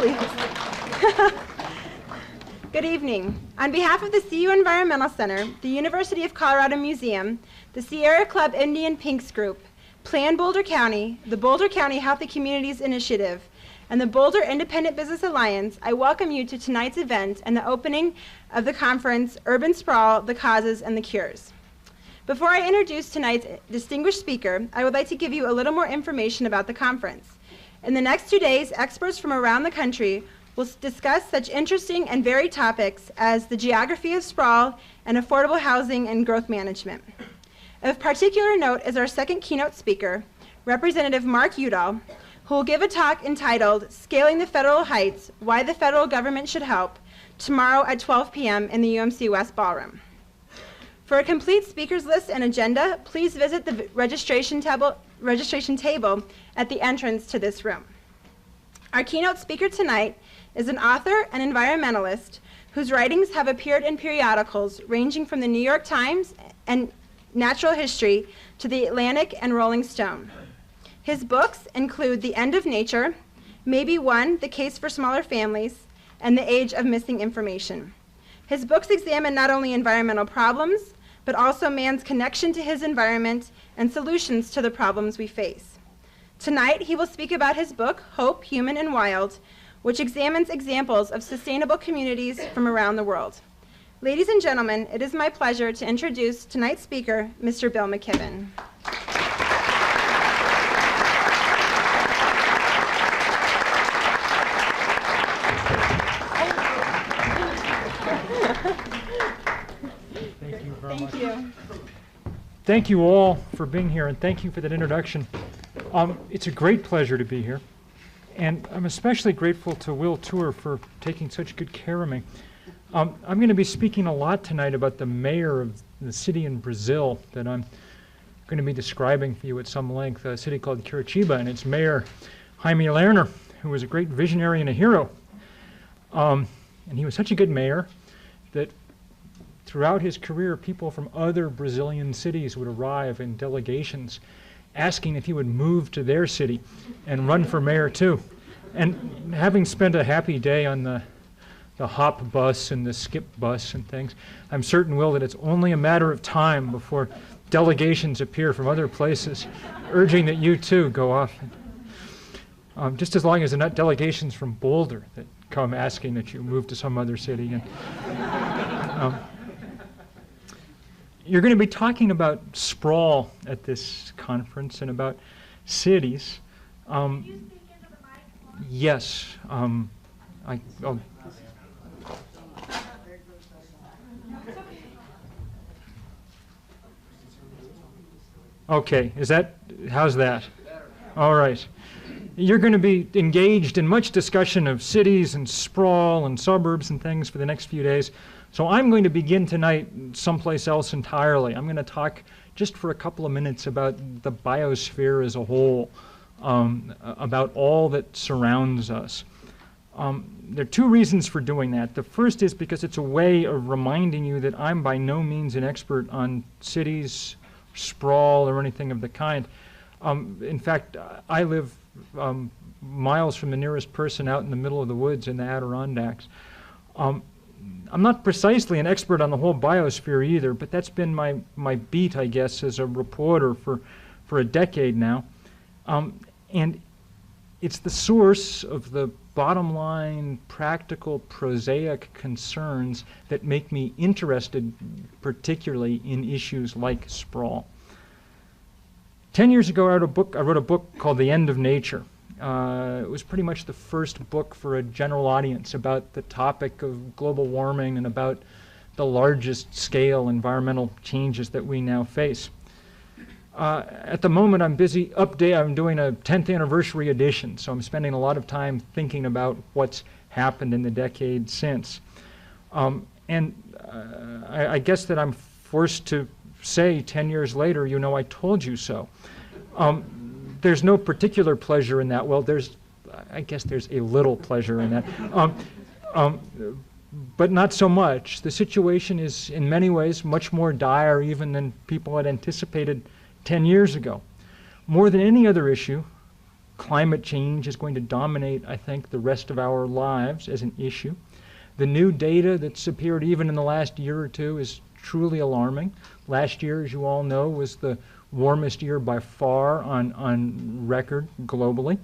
please. Good evening. On behalf of the CU Environmental Center, the University of Colorado Museum, the Sierra Club Indian Pinks Group, Plan Boulder County, the Boulder County Healthy Communities Initiative, and the Boulder Independent Business Alliance, I welcome you to tonight's event and the opening of the conference, Urban Sprawl, the Causes and the Cures. Before I introduce tonight's distinguished speaker, I would like to give you a little more information about the conference. In the next 2 days, experts from around the country will discuss such interesting and varied topics as the geography of sprawl and affordable housing and growth management. Of particular note is our second keynote speaker, Representative Mark Udall, who will give a talk entitled Scaling the Federal Heights, Why the Federal Government Should Help, tomorrow at 12 p.m. in the UMC West Ballroom. For a complete speakers list and agenda, please visit the registration table at the entrance to this room. Our keynote speaker tonight is an author and environmentalist whose writings have appeared in periodicals ranging from the New York Times and Natural History to the Atlantic and Rolling Stone. His books include The End of Nature, Maybe One, The Case for Smaller Families, and The Age of Missing Information. His books examine not only environmental problems, but also man's connection to his environment and solutions to the problems we face. Tonight, he will speak about his book, Hope, Human and Wild, which examines examples of sustainable communities from around the world. Ladies and gentlemen, it is my pleasure to introduce tonight's speaker, Mr. Bill McKibben. Thank you very much. Thank you. Thank you all for being here, and thank you for that introduction. It's a great pleasure to be here, and I'm especially grateful to Will Tour for taking such good care of me. I'm going to be speaking a lot tonight about the mayor of the city in Brazil that I'm going to be describing for you at some length, a city called Curitiba, and its mayor, Jaime Lerner, who was a great visionary and a hero. And he was such a good mayor that throughout his career, people from other Brazilian cities would arrive in delegations asking if he would move to their city and run for mayor too. And having spent a happy day on the hop bus and the skip bus and things, I'm certain, Will, that it's only a matter of time before delegations appear from other places urging that you too go off. Just as long as they're not delegations from Boulder that come asking that you move to some other city. And, you're going to be talking about sprawl at this conference and about cities. Can you speak into the mic? Yes. Okay, how's that? All right. You're going to be engaged in much discussion of cities and sprawl and suburbs and things for the next few days. So I'm going to begin tonight someplace else entirely. I'm going to talk just for a couple of minutes about the biosphere as a whole, about all that surrounds us. There are two reasons for doing that. The first is because it's a way of reminding you that I'm by no means an expert on cities, sprawl, or anything of the kind. In fact, I live miles from the nearest person out in the middle of the woods in the Adirondacks. I'm not precisely an expert on the whole biosphere either, but that's been my beat, I guess, as a reporter for a decade now. And it's the source of the bottom line, practical, prosaic concerns that make me interested particularly in issues like sprawl. 10 years ago, I wrote a book called The End of Nature. It was pretty much the first book for a general audience about the topic of global warming and about the largest scale environmental changes that we now face. At the moment, I'm busy I'm doing a 10th anniversary edition, so I'm spending a lot of time thinking about what's happened in the decade since. I guess that I'm forced to say 10 years later, you know, I told you so. There's no particular pleasure in that. Well, I guess there's a little pleasure in that, but not so much. The situation is in many ways much more dire even than people had anticipated 10 years ago. More than any other issue, climate change is going to dominate, I think, the rest of our lives as an issue. The new data that's appeared even in the last year or two is truly alarming. Last year, as you all know, was the warmest year by far on record globally.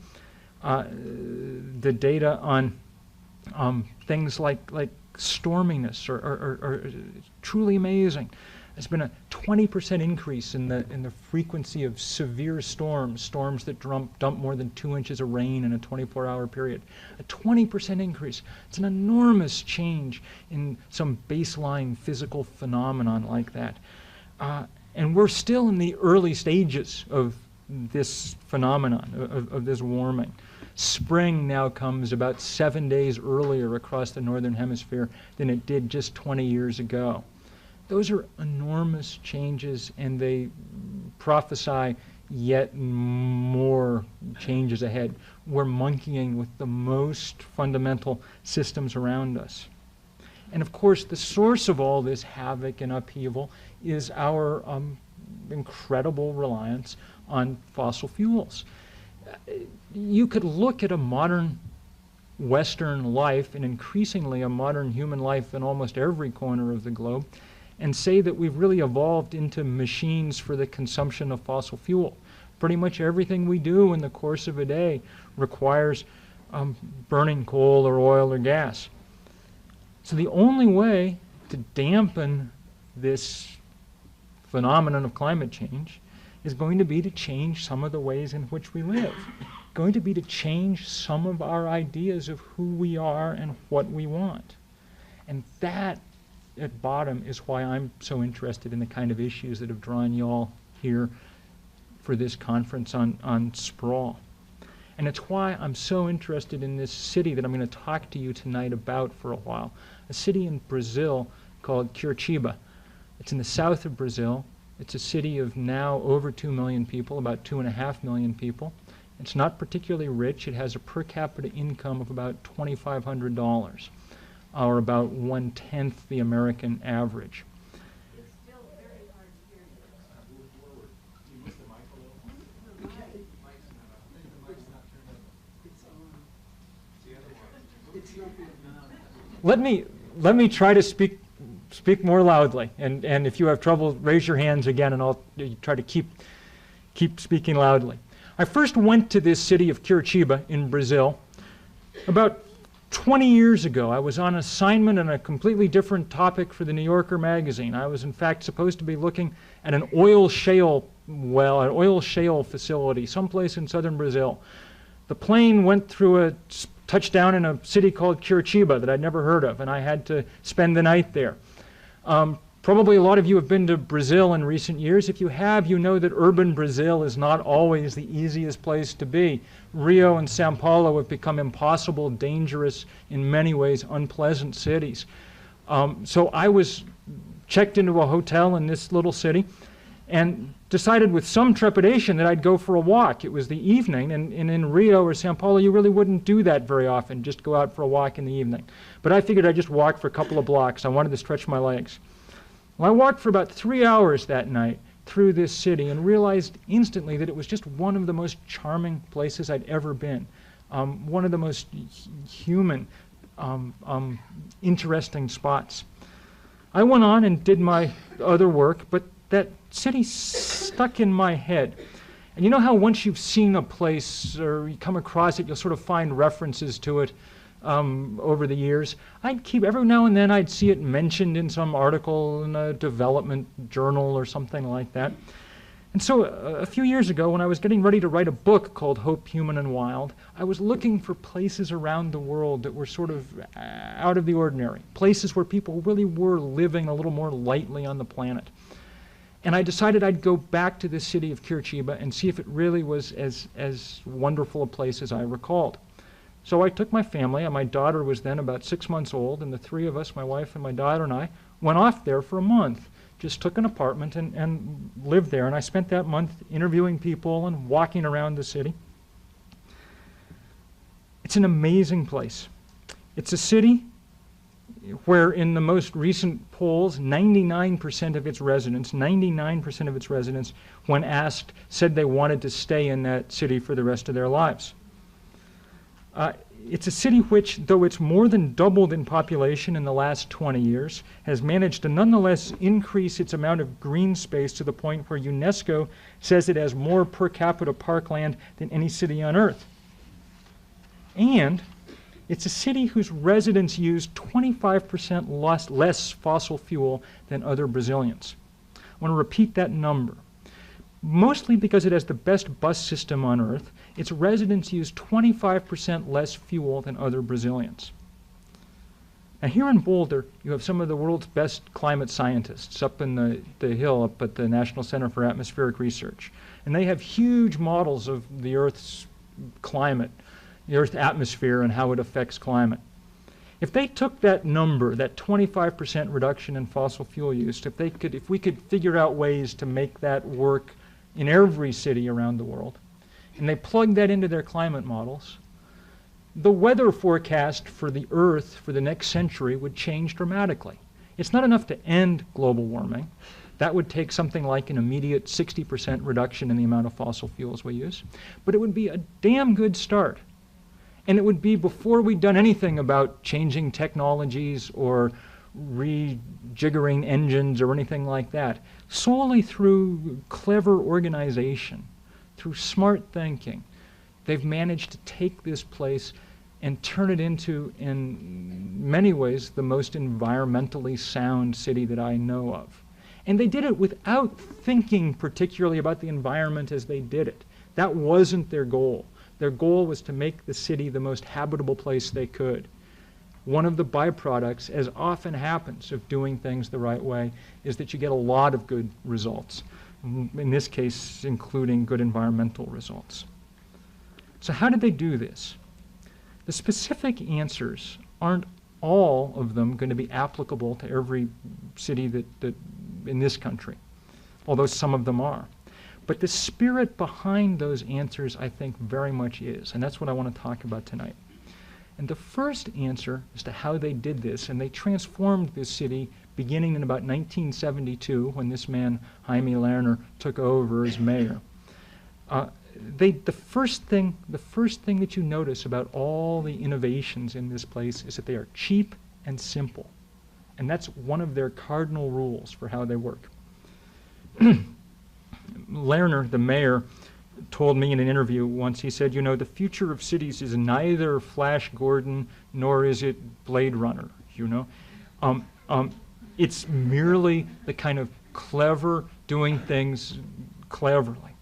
The data on things like storminess are truly amazing. There's been a 20% increase in the frequency of severe storms that dump more than 2 inches of rain in a 24-hour period. A 20% increase. It's an enormous change in some baseline physical phenomenon like that. And we're still in the early stages of this phenomenon, of this warming. Spring now comes about 7 days earlier across the northern hemisphere than it did just 20 years ago. Those are enormous changes, and they prophesy yet more changes ahead. We're monkeying with the most fundamental systems around us. And of course, the source of all this havoc and upheaval is our incredible reliance on fossil fuels. You could look at a modern Western life, and increasingly a modern human life in almost every corner of the globe, and say that we've really evolved into machines for the consumption of fossil fuel. Pretty much everything we do in the course of a day requires burning coal or oil or gas. So the only way to dampen this phenomenon of climate change is going to be to change some of the ways in which we live. Going to be to change some of our ideas of who we are and what we want. And that, at bottom, is why I'm so interested in the kind of issues that have drawn you all here for this conference on sprawl. And it's why I'm so interested in this city that I'm going to talk to you tonight about for a while. A city in Brazil called Curitiba. It's in the south of Brazil. It's a city of now over 2 million people, about 2.5 million people. It's not particularly rich. It has a per capita income of about $2,500, or about 1/10 the American average. It's still very hard to hear you. Let me try to speak more loudly, and if you have trouble, raise your hands again, and I'll try to keep speaking loudly. I first went to this city of Curitiba in Brazil about 20 years ago. I was on assignment on a completely different topic for the New Yorker magazine. I was in fact supposed to be looking at an oil shale facility someplace in southern Brazil. The plane went through a touchdown in a city called Curitiba that I'd never heard of, and I had to spend the night there. Probably a lot of you have been to Brazil in recent years. If you have, you know that urban Brazil is not always the easiest place to be. Rio and Sao Paulo have become impossible, dangerous, in many ways unpleasant cities. So I was checked into a hotel in this little city and decided with some trepidation that I'd go for a walk. It was the evening, and in Rio or Sao Paulo you really wouldn't do that very often, just go out for a walk in the evening. But I figured I'd just walk for a couple of blocks. I wanted to stretch my legs. Well, I walked for about 3 hours that night through this city and realized instantly that it was just one of the most charming places I'd ever been. One of the most human, interesting spots. I went on and did my other work, but that city stuck in my head. And you know how once you've seen a place or you come across it, you'll sort of find references to it over the years. Every now and then I'd see it mentioned in some article in a development journal or something like that. And so a few years ago, when I was getting ready to write a book called Hope, Human and Wild, I was looking for places around the world that were sort of out of the ordinary, places where people really were living a little more lightly on the planet. And I decided I'd go back to the city of Curitiba and see if it really was as wonderful a place as I recalled. So I took my family, and my daughter was then about 6 months old, and the three of us, my wife and my daughter and I, went off there for a month. Just took an apartment and lived there, and I spent that month interviewing people and walking around the city. It's an amazing place. It's a city where in the most recent polls, 99% of its residents, 99% of its residents, when asked, said they wanted to stay in that city for the rest of their lives. It's a city which, though it's more than doubled in population in the last 20 years, has managed to nonetheless increase its amount of green space to the point where UNESCO says it has more per capita parkland than any city on Earth. And it's a city whose residents use 25% less fossil fuel than other Brazilians. I want to repeat that number. Mostly because it has the best bus system on Earth, its residents use 25% less fuel than other Brazilians. Now here in Boulder, you have some of the world's best climate scientists up in the hill up at the National Center for Atmospheric Research. And they have huge models of the Earth's climate, the Earth's atmosphere and how it affects climate. If they took that number, that 25% reduction in fossil fuel use, if we could figure out ways to make that work in every city around the world, and they plugged that into their climate models, the weather forecast for the Earth for the next century would change dramatically. It's not enough to end global warming. That would take something like an immediate 60% reduction in the amount of fossil fuels we use. But it would be a damn good start. And it would be before we'd done anything about changing technologies or rejiggering engines or anything like that. Solely through clever organization, through smart thinking, they've managed to take this place and turn it into, in many ways, the most environmentally sound city that I know of. And they did it without thinking particularly about the environment as they did it. That wasn't their goal. Their goal was to make the city the most habitable place they could. One of the byproducts, as often happens, of doing things the right way is that you get a lot of good results. In this case, including good environmental results. So how did they do this? The specific answers aren't all of them going to be applicable to every city that in this country, although some of them are. But the spirit behind those answers, I think, very much is, and that's what I want to talk about tonight. And the first answer as to how they did this, and they transformed this city beginning in about 1972 when this man, Jaime Lerner, took over as mayor. The first thing that you notice about all the innovations in this place is that they are cheap and simple. And that's one of their cardinal rules for how they work. Lerner, the mayor, told me in an interview once, he said, you know, the future of cities is neither Flash Gordon nor is it Blade Runner, you know. It's merely the kind of clever doing things cleverly,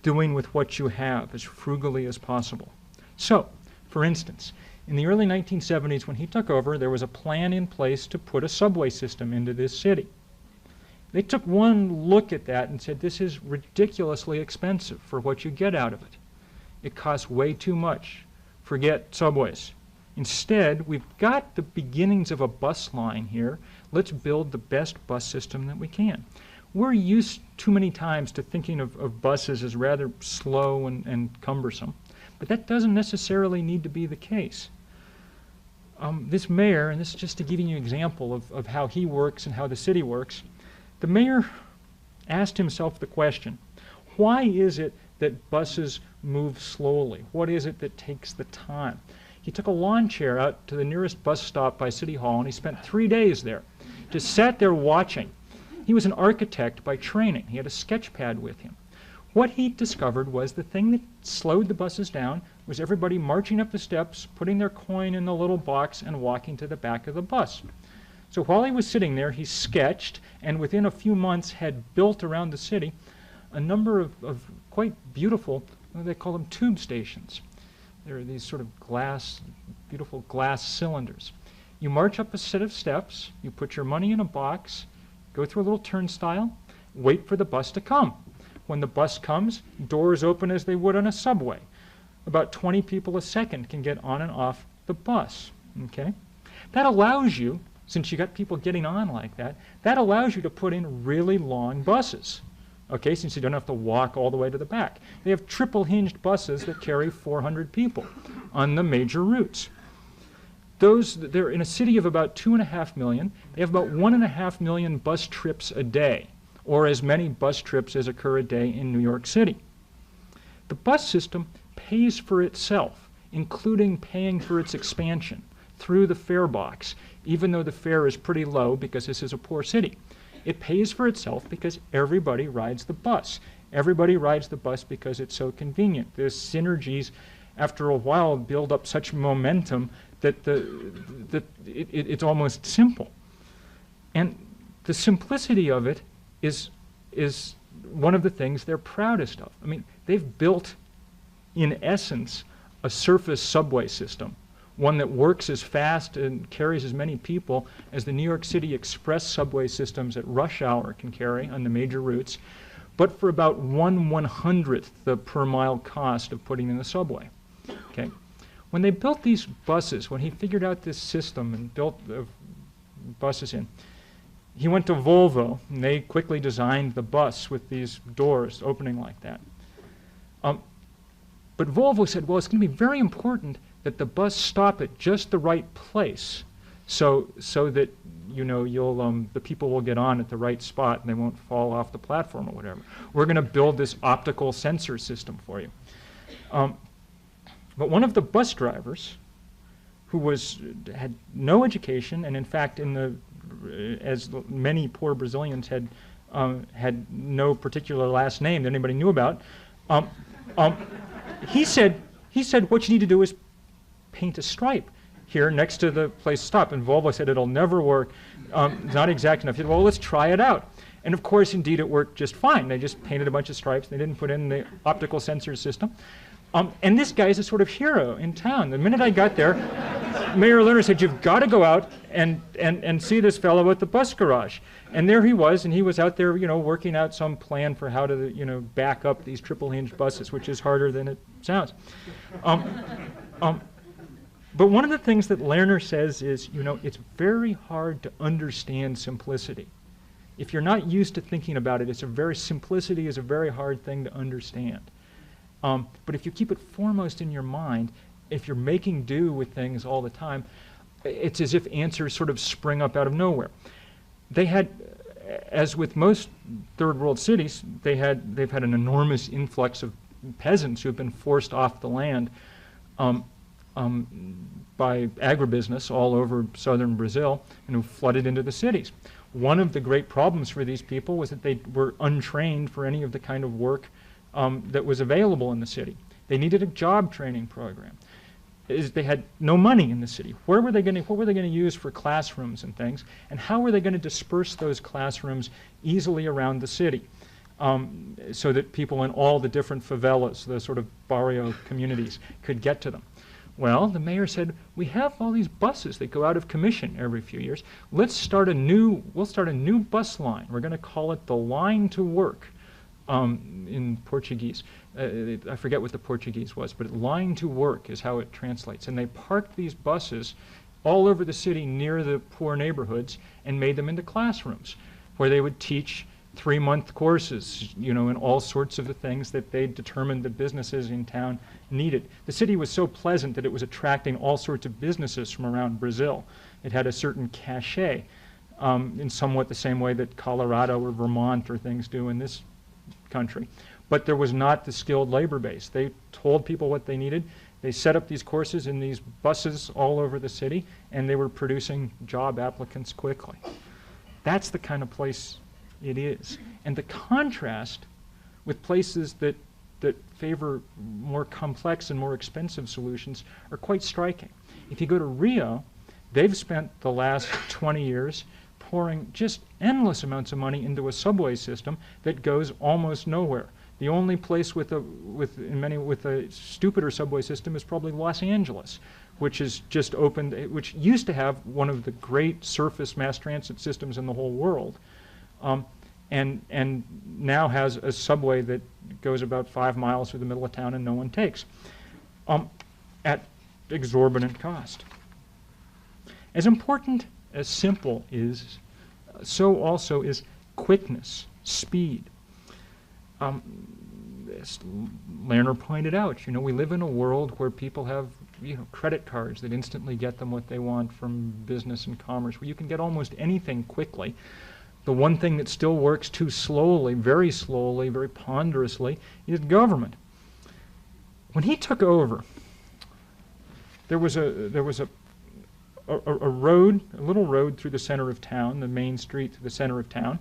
doing with what you have as frugally as possible. So, for instance, in the early 1970s when he took over, there was a plan in place to put a subway system into this city. They took one look at that and said, this is ridiculously expensive for what you get out of it. It costs way too much. Forget subways. Instead, we've got the beginnings of a bus line here. Let's build the best bus system that we can. We're used too many times to thinking of buses as rather slow and cumbersome, but that doesn't necessarily need to be the case. This mayor, and this is just to give you an example of how he works and how the city works, the mayor asked himself the question, why is it that buses move slowly? What is it that takes the time? He took a lawn chair out to the nearest bus stop by City Hall and he spent 3 days there. Just sat there watching. He was an architect by training. He had a sketch pad with him. What he discovered was the thing that slowed the buses down was everybody marching up the steps, putting their coin in the little box and walking to the back of the bus. So while he was sitting there, he sketched, and within a few months had built around the city a number of quite beautiful, they call them tube stations. They're these sort of glass, beautiful glass cylinders. You march up a set of steps, you put your money in a box, go through a little turnstile, wait for the bus to come. When the bus comes, doors open as they would on a subway. About 20 people a second can get on and off the bus, okay? That allows you, since you got people getting on like that, that allows you to put in really long buses, okay, since you don't have to walk all the way to the back. They have triple hinged buses that carry 400 people on the major routes. they're in a city of about 2.5 million. They have about 1.5 million bus trips a day, or as many bus trips as occur a day in New York City. The bus system pays for itself, including paying for its expansion through the fare box, even though the fare is pretty low because this is a poor city. It pays for itself because everybody rides the bus. Everybody rides the bus because it's so convenient. The synergies, after a while, build up such momentum that it's almost simple. And the simplicity of it is one of the things they're proudest of. I mean, they've built, in essence, a surface subway system, one that works as fast and carries as many people as the New York City Express subway systems at rush hour can carry on the major routes, but for about 1/100th the per mile cost of putting in the subway. Okay. When they built these buses, when he figured out this system and built the buses in, he went to Volvo, and they quickly designed the bus with these doors opening like that. But Volvo said, well, it's going to be very important that the bus stop at just the right place, so that the people will get on at the right spot and they won't fall off the platform or whatever. We're going to build this optical sensor system for you. But one of the bus drivers, who had no education, and in fact, as many poor Brazilians had no particular last name that anybody knew about, he said, what you need to do is paint a stripe here next to the place to stop. And Volvo said, it'll never work. It's not exact enough. He said, well, let's try it out. And of course, indeed, it worked just fine. They just painted a bunch of stripes. They didn't put in the optical sensor system. And this guy is a sort of hero in town. The minute I got there, Mayor Lerner said, you've got to go out and see this fellow at the bus garage. And there he was, and he was out there, working out some plan for how to, back up these triple-hinged buses, which is harder than it sounds. But one of the things that Lerner says is, it's very hard to understand simplicity. If you're not used to thinking about it, simplicity is a very hard thing to understand. But if you keep it foremost in your mind, if you're making do with things all the time, it's as if answers sort of spring up out of nowhere. They had, as with most third world cities, they've had an enormous influx of peasants who have been forced off the land by agribusiness all over southern Brazil and who flooded into the cities. One of the great problems for these people was that they were untrained for any of the kind of work that was available in the city. They needed a job training program. They had no money in the city. What were they going to use for classrooms and things? And how were they going to disperse those classrooms easily around the city so that people in all the different favelas, the sort of barrio communities, could get to them? Well, the mayor said, we have all these buses that go out of commission every few years. We'll start a new bus line. We're going to call it the Line to Work. In Portuguese. I forget what the Portuguese was, but Line to Work is how it translates. And they parked these buses all over the city near the poor neighborhoods and made them into classrooms where they would teach 3-month courses, in all sorts of the things that they determined the businesses in town needed. The city was so pleasant that it was attracting all sorts of businesses from around Brazil. It had a certain cachet in somewhat the same way that Colorado or Vermont or things do in this country. But there was not the skilled labor base. They told people what they needed. They set up these courses in these buses all over the city, and they were producing job applicants quickly. That's the kind of place it is. And the contrast with places that favor more complex and more expensive solutions are quite striking. If you go to Rio, they've spent the last 20 years pouring just endless amounts of money into a subway system that goes almost nowhere. The only place with a stupider subway system is probably Los Angeles, which is just opened, which used to have one of the great surface mass transit systems in the whole world, and now has a subway that goes about 5 miles through the middle of town and no one takes, at exorbitant cost. As important as simple is, so also is quickness, speed. As Lerner pointed out, we live in a world where people have credit cards that instantly get them what they want from business and commerce, where you can get almost anything quickly. The one thing that still works too slowly, very ponderously, is government. When he took over, there was a road, a little road through the center of town, the main street through the center of town,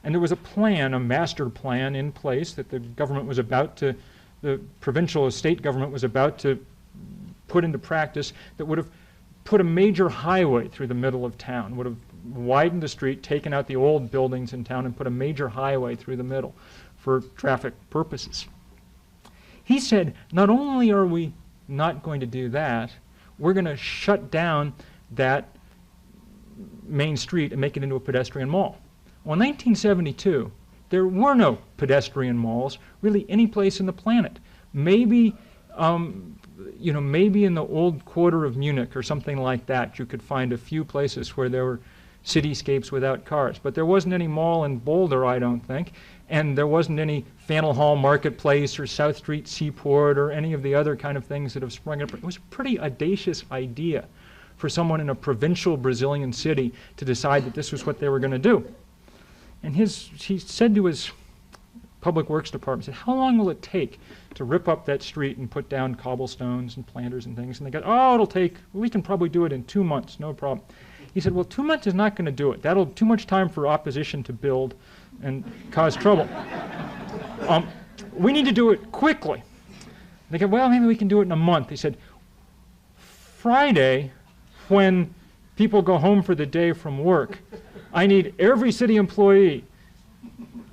and there was a plan, a master plan in place that the government was about to, the provincial or state government was about to put into practice, that would have put a major highway through the middle of town, would have widened the street, taken out the old buildings in town, and put a major highway through the middle for traffic purposes. He said, not only are we not going to do that, we're going to shut down that main street and make it into a pedestrian mall. Well, in 1972, there were no pedestrian malls really any place in the planet. Maybe, maybe in the old quarter of Munich or something like that, you could find a few places where there were cityscapes without cars. But there wasn't any mall in Boulder, I don't think, and there wasn't any Faneuil Hall Marketplace or South Street Seaport or any of the other kind of things that have sprung up. It was a pretty audacious idea for someone in a provincial Brazilian city to decide that this was what they were going to do. And he said to his public works department, said, how long will it take to rip up that street and put down cobblestones and planters and things? And they go, we can probably do it in 2 months, no problem. He said, well, 2 months is not going to do it. That'll too much time for opposition to build and cause trouble. We need to do it quickly. They go, well, maybe we can do it in a month. He said, Friday, when people go home for the day from work, I need every city employee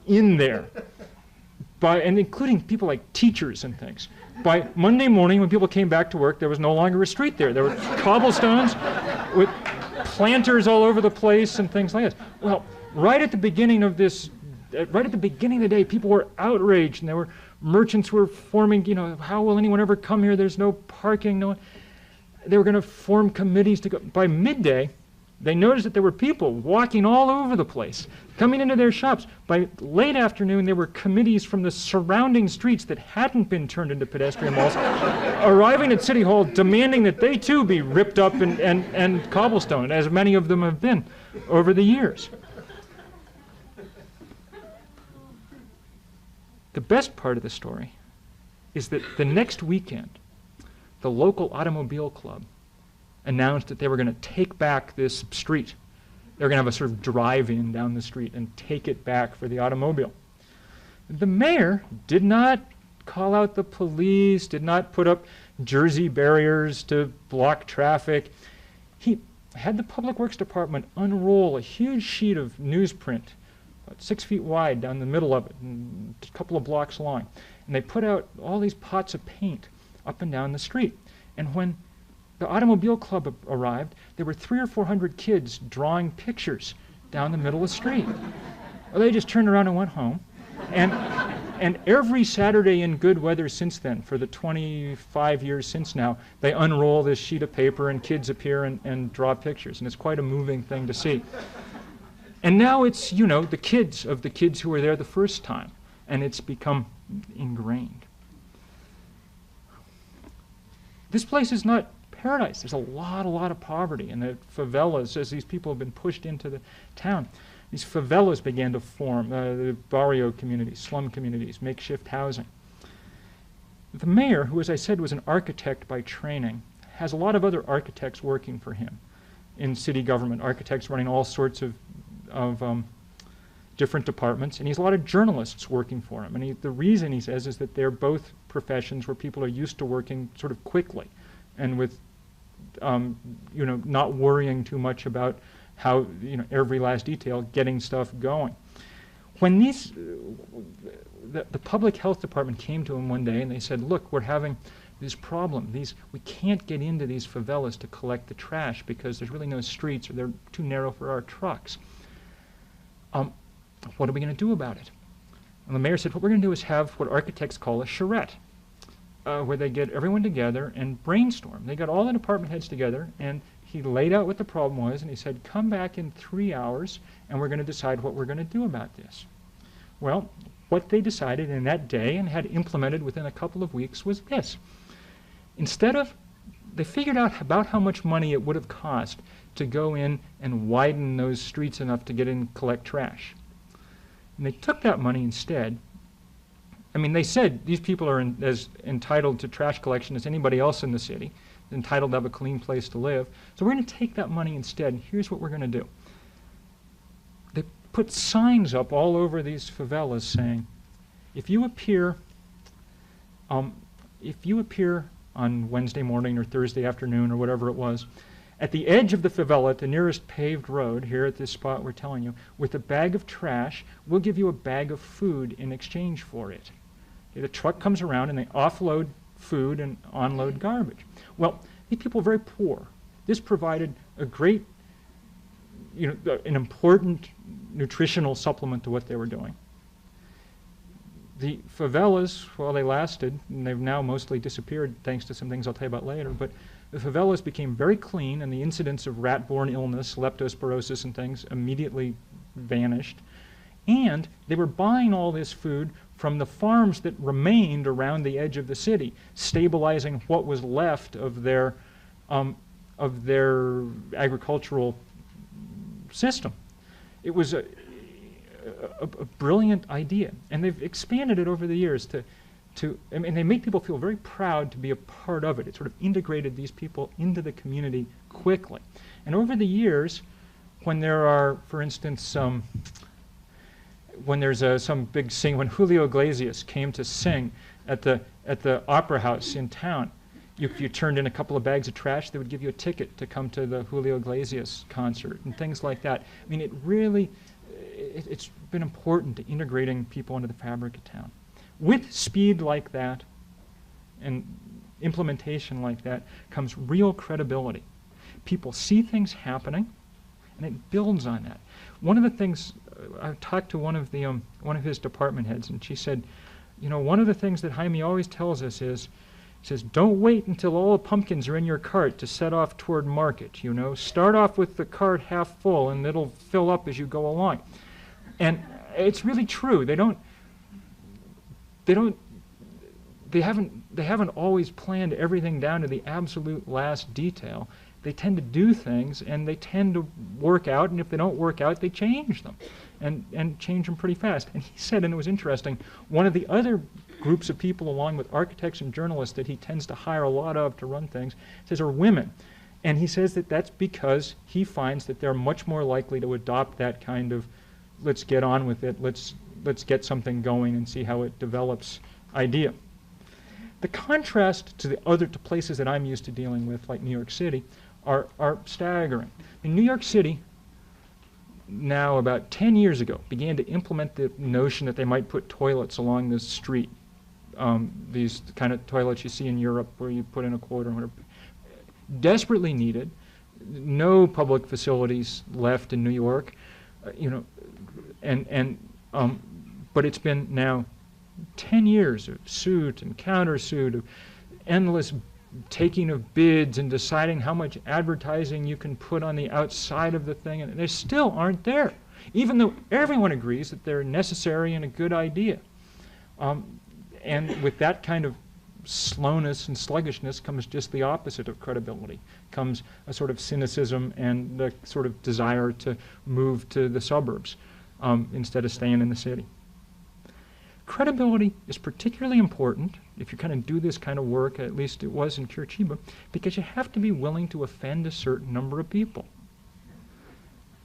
in there, and including people like teachers and things. By Monday morning, when people came back to work, there was no longer a street there. There were cobblestones with planters all over the place and things like this. Well, right at the beginning of the day, people were outraged, and there were merchants were forming, how will anyone ever come here? There's no parking, no one. They were going to form committees to go. By midday, they noticed that there were people walking all over the place, coming into their shops. By late afternoon, there were committees from the surrounding streets that hadn't been turned into pedestrian malls, arriving at City Hall demanding that they too be ripped up and cobblestoned, as many of them have been over the years. The best part of the story is that the next weekend, the local automobile club announced that they were going to take back this street. They were going to have a sort of drive-in down the street and take it back for the automobile. The mayor did not call out the police, did not put up Jersey barriers to block traffic. He had the Public Works Department unroll a huge sheet of newsprint, about 6 feet wide down the middle of it, and a couple of blocks long. And they put out all these pots of paint up and down the street. And when the automobile club arrived, there were 300 or 400 kids drawing pictures down the middle of the street. Well, they just turned around and went home. And every Saturday in good weather since then, for the 25 years since now, they unroll this sheet of paper and kids appear and draw pictures. And it's quite a moving thing to see. And now it's, the kids of the kids who were there the first time. And it's become ingrained. This place is not paradise. There's a lot of poverty. And the favelas, as these people have been pushed into the town, these favelas began to form, the barrio communities, slum communities, makeshift housing. The mayor, who, as I said, was an architect by training, has a lot of other architects working for him in city government, architects running all sorts of different departments, and he has a lot of journalists working for him. And the reason, he says, is that they're both professions where people are used to working sort of quickly and with, not worrying too much about how, every last detail, getting stuff going. When the public health department came to him one day and they said, look, we're having this problem. We can't get into these favelas to collect the trash because there's really no streets or they're too narrow for our trucks. What are we going to do about it? And the mayor said, what we're going to do is have what architects call a charrette, where they get everyone together and brainstorm. They got all the department heads together, and he laid out what the problem was, and he said, come back in 3 hours, and we're going to decide what we're going to do about this. Well, what they decided in that day and had implemented within a couple of weeks was this. Instead of they figured out about how much money it would have cost to go in and widen those streets enough to get in and collect trash. And they took that money instead. I mean, they said these people are as entitled to trash collection as anybody else in the city, entitled to have a clean place to live. So we're going to take that money instead, and here's what we're going to do. They put signs up all over these favelas saying, if you appear on Wednesday morning or Thursday afternoon or whatever it was, at the edge of the favela, at the nearest paved road, here at this spot we're telling you, with a bag of trash, we'll give you a bag of food in exchange for it. Okay, the truck comes around and they offload food and onload garbage. Well, these people are very poor. This provided a great, an important nutritional supplement to what they were doing. The favelas, well, they lasted, and they've now mostly disappeared thanks to some things I'll tell you about later, but the favelas became very clean, and the incidence of rat-borne illness, leptospirosis and things, immediately vanished. And they were buying all this food from the farms that remained around the edge of the city, stabilizing what was left of their agricultural system. It was a brilliant idea, and they've expanded it over the years and they make people feel very proud to be a part of it. It sort of integrated these people into the community quickly. And over the years, when there are, for instance, when there's some big sing, when Julio Iglesias came to sing at the Opera House in town, if you turned in a couple of bags of trash, they would give you a ticket to come to the Julio Iglesias concert and things like that. I mean, it's been important to integrating people into the fabric of town. With speed like that and implementation like that comes real credibility. People see things happening, and it builds on that. One of the things, I talked to one of his department heads, and she said, one of the things that Jaime always tells us is, he says, don't wait until all the pumpkins are in your cart to set off toward market, Start off with the cart half full, and it'll fill up as you go along. And it's really true. They haven't always planned everything down to the absolute last detail. They tend to do things, and they tend to work out, and if they don't work out, they change them, and change them pretty fast. And he said, and it was interesting, one of the other groups of people, along with architects and journalists, that he tends to hire a lot of to run things, says are women. And he says that that's because he finds that they're much more likely to adopt that kind of, let's get on with it, let's get something going and see how it develops idea. The contrast to places that I'm used to dealing with, like New York City, are staggering. In New York City, now about 10 years ago, began to implement the notion that they might put toilets along the street. These kind of toilets you see in Europe where you put in a quarter or whatever. Desperately needed. No public facilities left in New York, but it's been now 10 years of suit and countersuit, of endless taking of bids and deciding how much advertising you can put on the outside of the thing, and they still aren't there, even though everyone agrees that they're necessary and a good idea. And with that kind of slowness and sluggishness comes just the opposite of credibility. Comes a sort of cynicism and the sort of desire to move to the suburbs instead of staying in the city. Credibility is particularly important if you kind of do this kind of work, at least it was in Curitiba, because you have to be willing to offend a certain number of people.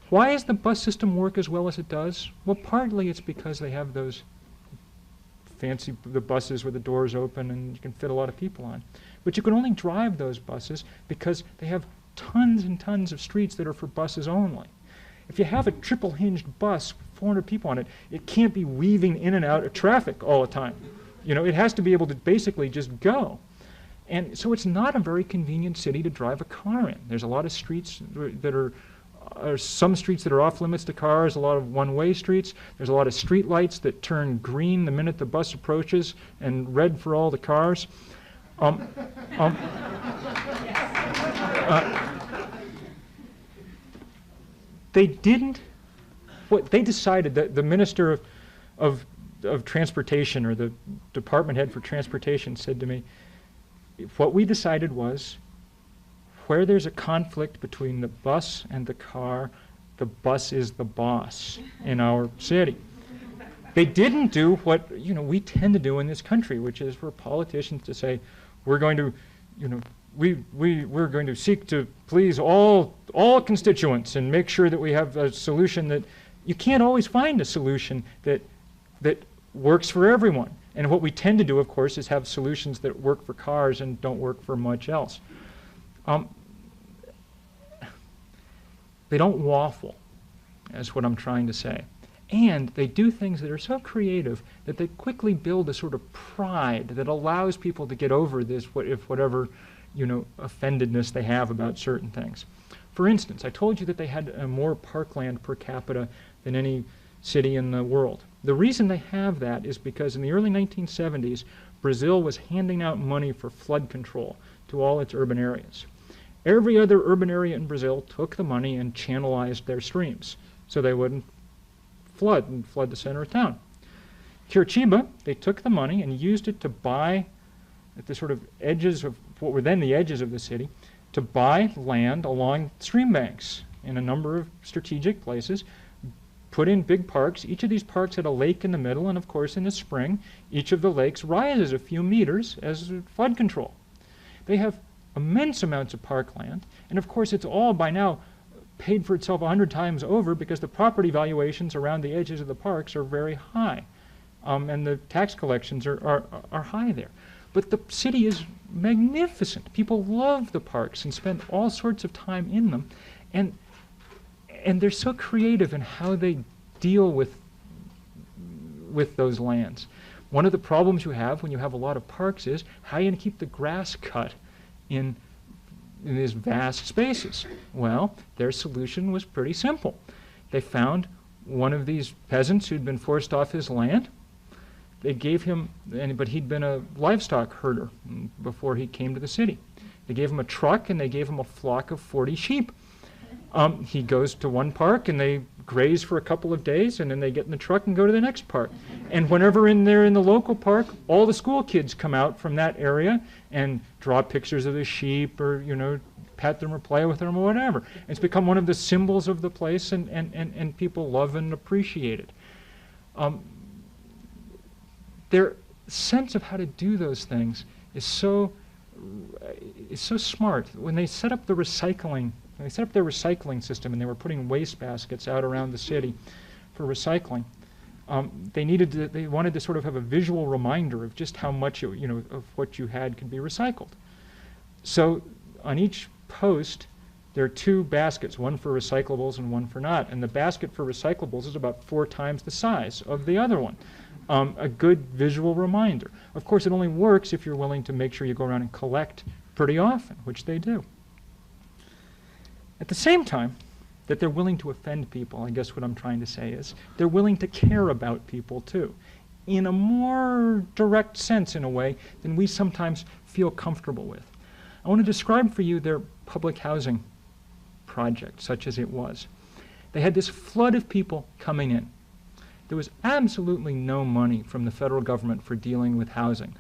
Why does the bus system work as well as it does? Well, partly it's because they have those the buses where the doors open and you can fit a lot of people on. But you can only drive those buses because they have tons and tons of streets that are for buses only. If you have a triple-hinged bus with 400 people on it, it can't be weaving in and out of traffic all the time. It has to be able to basically just go. And so it's not a very convenient city to drive a car in. There's a lot of streets that are some streets that are off limits to cars, a lot of one-way streets. There's a lot of street lights that turn green the minute the bus approaches and red for all the cars. They decided that the minister of transportation, or the department head for transportation, said to me, what we decided was where there's a conflict between the bus and the car, the bus is the boss in our city. They didn't do what we tend to do in this country, which is for politicians to say, we're going to, we're going to seek to please all constituents and make sure that we have a solution that you can't always find a solution that works for everyone. And what we tend to do, of course, is have solutions that work for cars and don't work for much else. They don't waffle, is what I'm trying to say. And they do things that are so creative that they quickly build a sort of pride that allows people to get over this, whatever offendedness they have about certain things. For instance, I told you that they had more parkland per capita than any city in the world. The reason they have that is because in the early 1970s, Brazil was handing out money for flood control to all its urban areas. Every other urban area in Brazil took the money and channelized their streams so they wouldn't flood the center of town. Curitiba, they took the money and used it to buy, at the sort of edges of what were then the edges of the city, to buy land along stream banks in a number of strategic places, put in big parks. Each of these parks had a lake in the middle, and of course in the spring, each of the lakes rises a few meters as flood control. They have immense amounts of parkland, and of course it's all by now paid for itself 100 times over because the property valuations around the edges of the parks are very high, and the tax collections are high there. But the city is magnificent. People love the parks and spend all sorts of time in them, and they're so creative in how they deal with those lands. One of the problems you have when you have a lot of parks is how are you going to keep the grass cut in these vast spaces? Well, their solution was pretty simple. They found one of these peasants who'd been forced off his land. They gave him, but he'd been a livestock herder before he came to the city. They gave him a truck and they gave him a flock of 40 sheep. He goes to one park and they graze for a couple of days, and then they get in the truck and go to the next park. And whenever they're in the local park, all the school kids come out from that area and draw pictures of the sheep, or pet them or play with them or whatever. It's become one of the symbols of the place, and people love and appreciate it. Their sense of how to do those things is so smart. When they set up the recycling, they set up their recycling system, and they were putting waste baskets out around the city for recycling. They wanted to sort of have a visual reminder of just how much of what you had could be recycled. So on each post, there are two baskets, one for recyclables and one for not. And the basket for recyclables is about 4 times the size of the other one. A good visual reminder. Of course, it only works if you're willing to make sure you go around and collect pretty often, which they do. At the same time that they're willing to offend people, I guess what I'm trying to say is they're willing to care about people too, in a more direct sense, in a way, than we sometimes feel comfortable with. I want to describe for you their public housing project, such as it was. They had this flood of people coming in. There was absolutely no money from the federal government for dealing with housing.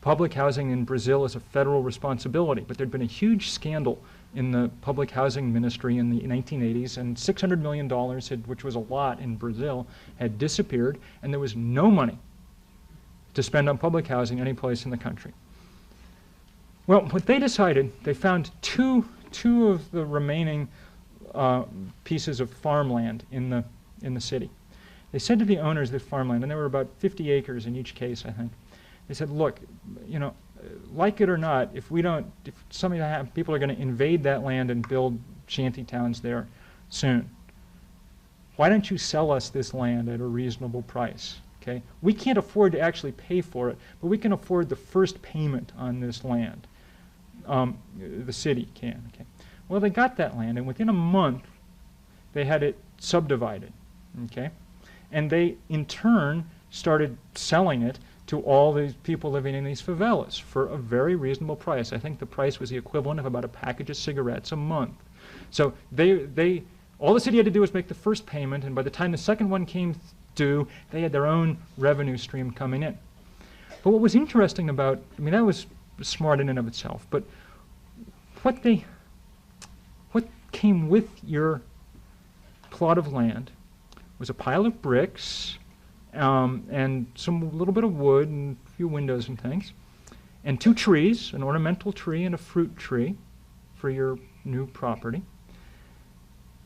Public housing in Brazil is a federal responsibility, but there'd been a huge scandal in the public housing ministry in the 1980s, and $600 million, which was a lot in Brazil, had disappeared, and there was no money to spend on public housing any place in the country. Well, what they decided, they found two of the remaining pieces of farmland in the city. They said to the owners of the farmland, and there were about 50 acres in each case, I think. They said, look, like it or not, if people are going to invade that land and build shanty towns there soon, why don't you sell us this land at a reasonable price? Okay? We can't afford to actually pay for it, but we can afford the first payment on this land. The city can. Okay? Well, they got that land, and within a month, they had it subdivided. Okay? And they, in turn, started selling it to all these people living in these favelas for a very reasonable price. I think the price was the equivalent of about a package of cigarettes a month. So all the city had to do was make the first payment, and by the time the second one came due, they had their own revenue stream coming in. But what was interesting about, that was smart in and of itself, but what they came with your plot of land was a pile of bricks and some little bit of wood and a few windows and things, and 2 trees, an ornamental tree and a fruit tree for your new property.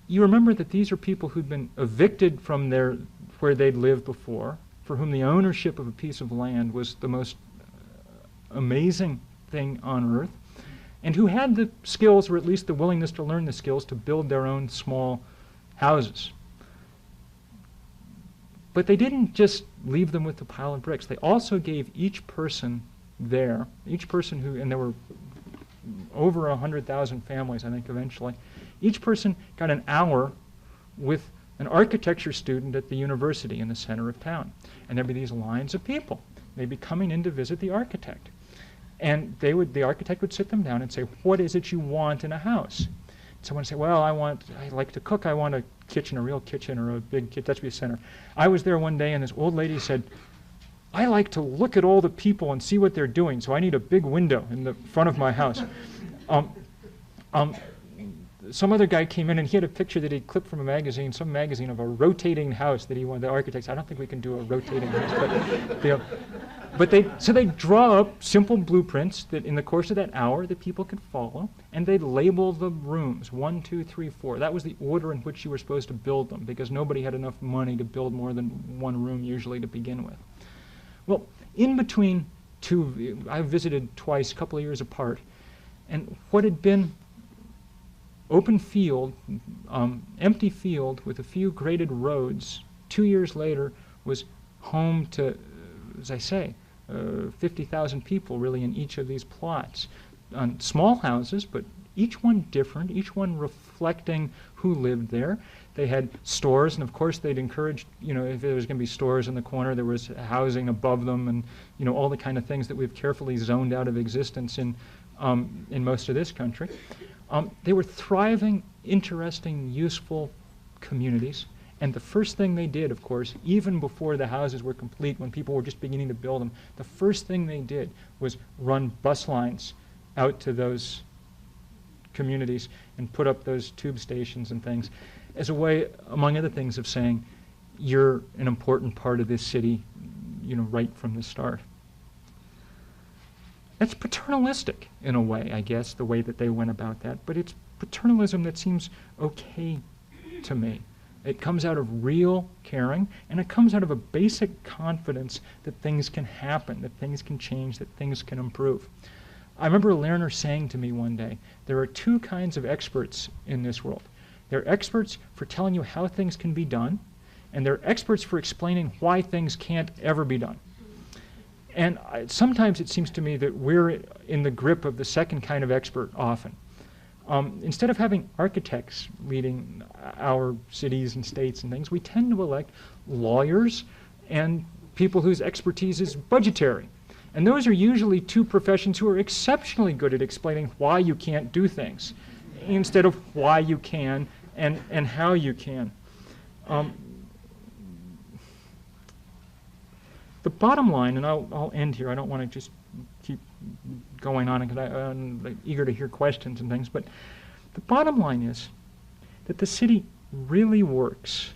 You remember that these are people who'd been evicted from where they'd lived before, for whom the ownership of a piece of land was the most amazing thing on earth, and who had the skills, or at least the willingness to learn the skills, to build their own small houses. But they didn't just leave them with the pile of bricks. They also gave each person there, and there were over 100,000 families, I think, eventually, each person got an hour with an architecture student at the university in the center of town. And there'd be these lines of people. They'd be coming in to visit the architect. And the architect would sit them down and say, what is it you want in a house? Someone would say, well, I like to cook, I want a kitchen, a real kitchen, or a big kitchen, that should be a center. I was there one day and this old lady said, I like to look at all the people and see what they're doing, so I need a big window in the front of my house. Some other guy came in and he had a picture that he'd clipped from a magazine, some magazine, of a rotating house that he wanted. The architects, I don't think we can do a rotating house, but they'd draw up simple blueprints that in the course of that hour that people could follow, and they'd label the rooms, 1, 2, 3, 4. That was the order in which you were supposed to build them, because nobody had enough money to build more than one room usually to begin with. Well, in between I visited twice, a couple of years apart, and what had been open field, empty field with a few graded roads, 2 years later was home to, as I say, 50,000 people really in each of these plots. On small houses, but each one different, each one reflecting who lived there. They had stores, and of course they'd encouraged, if there was going to be stores in the corner, there was housing above them, and all the kind of things that we've carefully zoned out of existence in most of this country. They were thriving, interesting, useful communities. And the first thing they did, of course, even before the houses were complete, when people were just beginning to build them, the first thing they did was run bus lines out to those communities and put up those tube stations and things as a way, among other things, of saying, you're an important part of this city, right from the start. That's paternalistic in a way, I guess, the way that they went about that, but it's paternalism that seems okay to me. It comes out of real caring, and it comes out of a basic confidence that things can happen, that things can change, that things can improve. I remember a learner saying to me one day, there are 2 kinds of experts in this world. They're experts for telling you how things can be done, and they're experts for explaining why things can't ever be done. And sometimes it seems to me that we're in the grip of the second kind of expert often. Instead of having architects leading our cities and states and things, we tend to elect lawyers and people whose expertise is budgetary. And those are usually 2 professions who are exceptionally good at explaining why you can't do things, instead of why you can and how you can. The bottom line, and I'll end here, I don't want to just keep going on because I'm eager to hear questions and things, but the bottom line is that the city really works.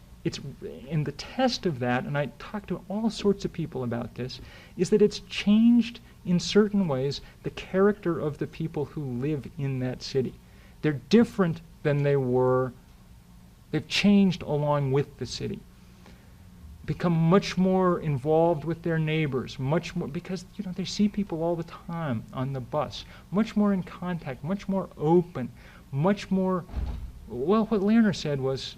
And the test of that, and I talk to all sorts of people about this, is that it's changed in certain ways the character of the people who live in that city. They're different than they were. They've changed along with the city. Become much more involved with their neighbors, much more, because they see people all the time on the bus, much more in contact, much more open, much more, well, what Lerner said was,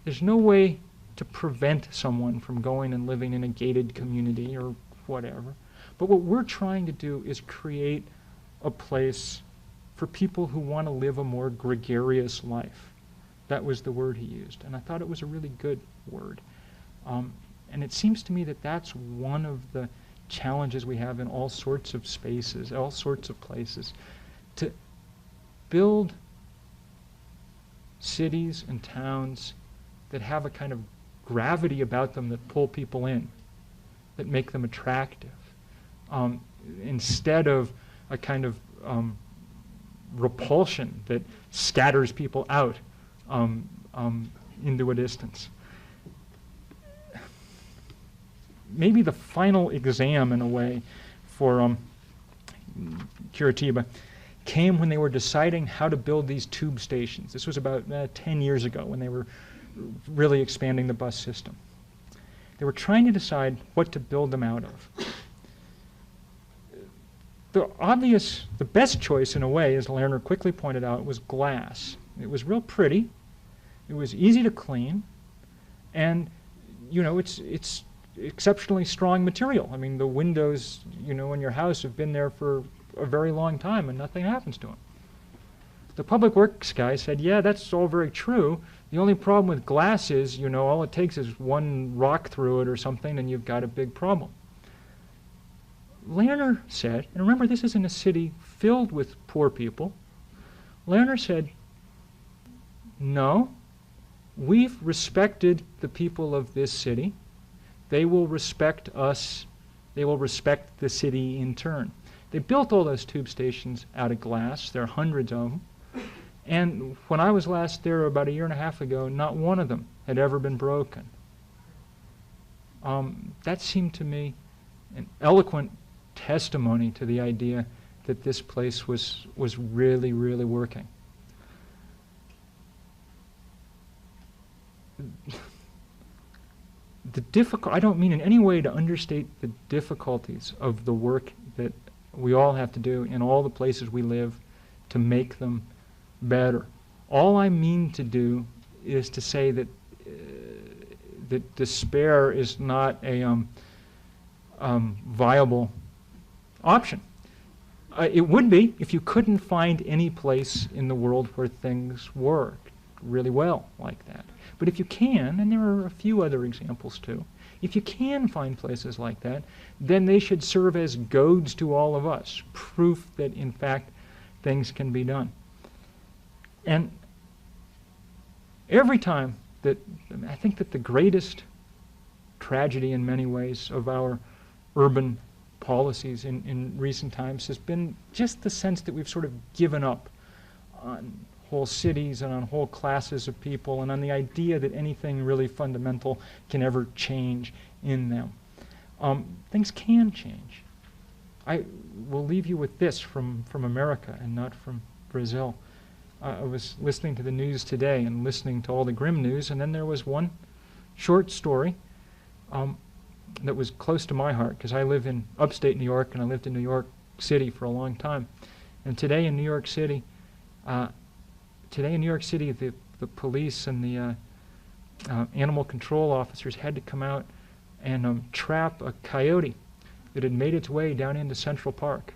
there's no way to prevent someone from going and living in a gated community or whatever, but what we're trying to do is create a place for people who want to live a more gregarious life. That was the word he used, and I thought it was a really good word. And it seems to me that that's one of the challenges we have in all sorts of spaces, all sorts of places, to build cities and towns that have a kind of gravity about them that pull people in, that make them attractive, instead of a kind of repulsion that scatters people out into a distance. Maybe the final exam, in a way, for Curitiba came when they were deciding how to build these tube stations. This was about 10 years ago when they were really expanding the bus system. They were trying to decide what to build them out of. The best choice, in a way, as Lerner quickly pointed out, was glass. It was real pretty, it was easy to clean, and it's exceptionally strong material. I mean, the windows, in your house have been there for a very long time and nothing happens to them. The public works guy said, yeah, that's all very true. The only problem with glass is, all it takes is one rock through it or something and you've got a big problem. Lerner said, and remember this is in a city filled with poor people, Lerner said, no, we've respected the people of this city. They will respect us. They will respect the city in turn. They built all those tube stations out of glass. There are hundreds of them. And when I was last there about 1.5 years ago, not one of them had ever been broken. That seemed to me an eloquent testimony to the idea that this place was really, really working. I don't mean in any way to understate the difficulties of the work that we all have to do in all the places we live to make them better. All I mean to do is to say that that despair is not a viable option. It would be if you couldn't find any place in the world where things work really well like that. But if you can, and there are a few other examples too, if you can find places like that, then they should serve as goads to all of us, proof that in fact things can be done. And every time that, I think that the greatest tragedy in many ways of our urban policies in recent times has been just the sense that we've sort of given up on whole cities and on whole classes of people and on the idea that anything really fundamental can ever change in them. Things can change. I will leave you with this from America and not from Brazil. I was listening to the news today and listening to all the grim news, and then there was one short story that was close to my heart because I live in upstate New York and I lived in New York City for a long time. And today in New York City, the police and the animal control officers had to come out and trap a coyote that had made its way down into Central Park.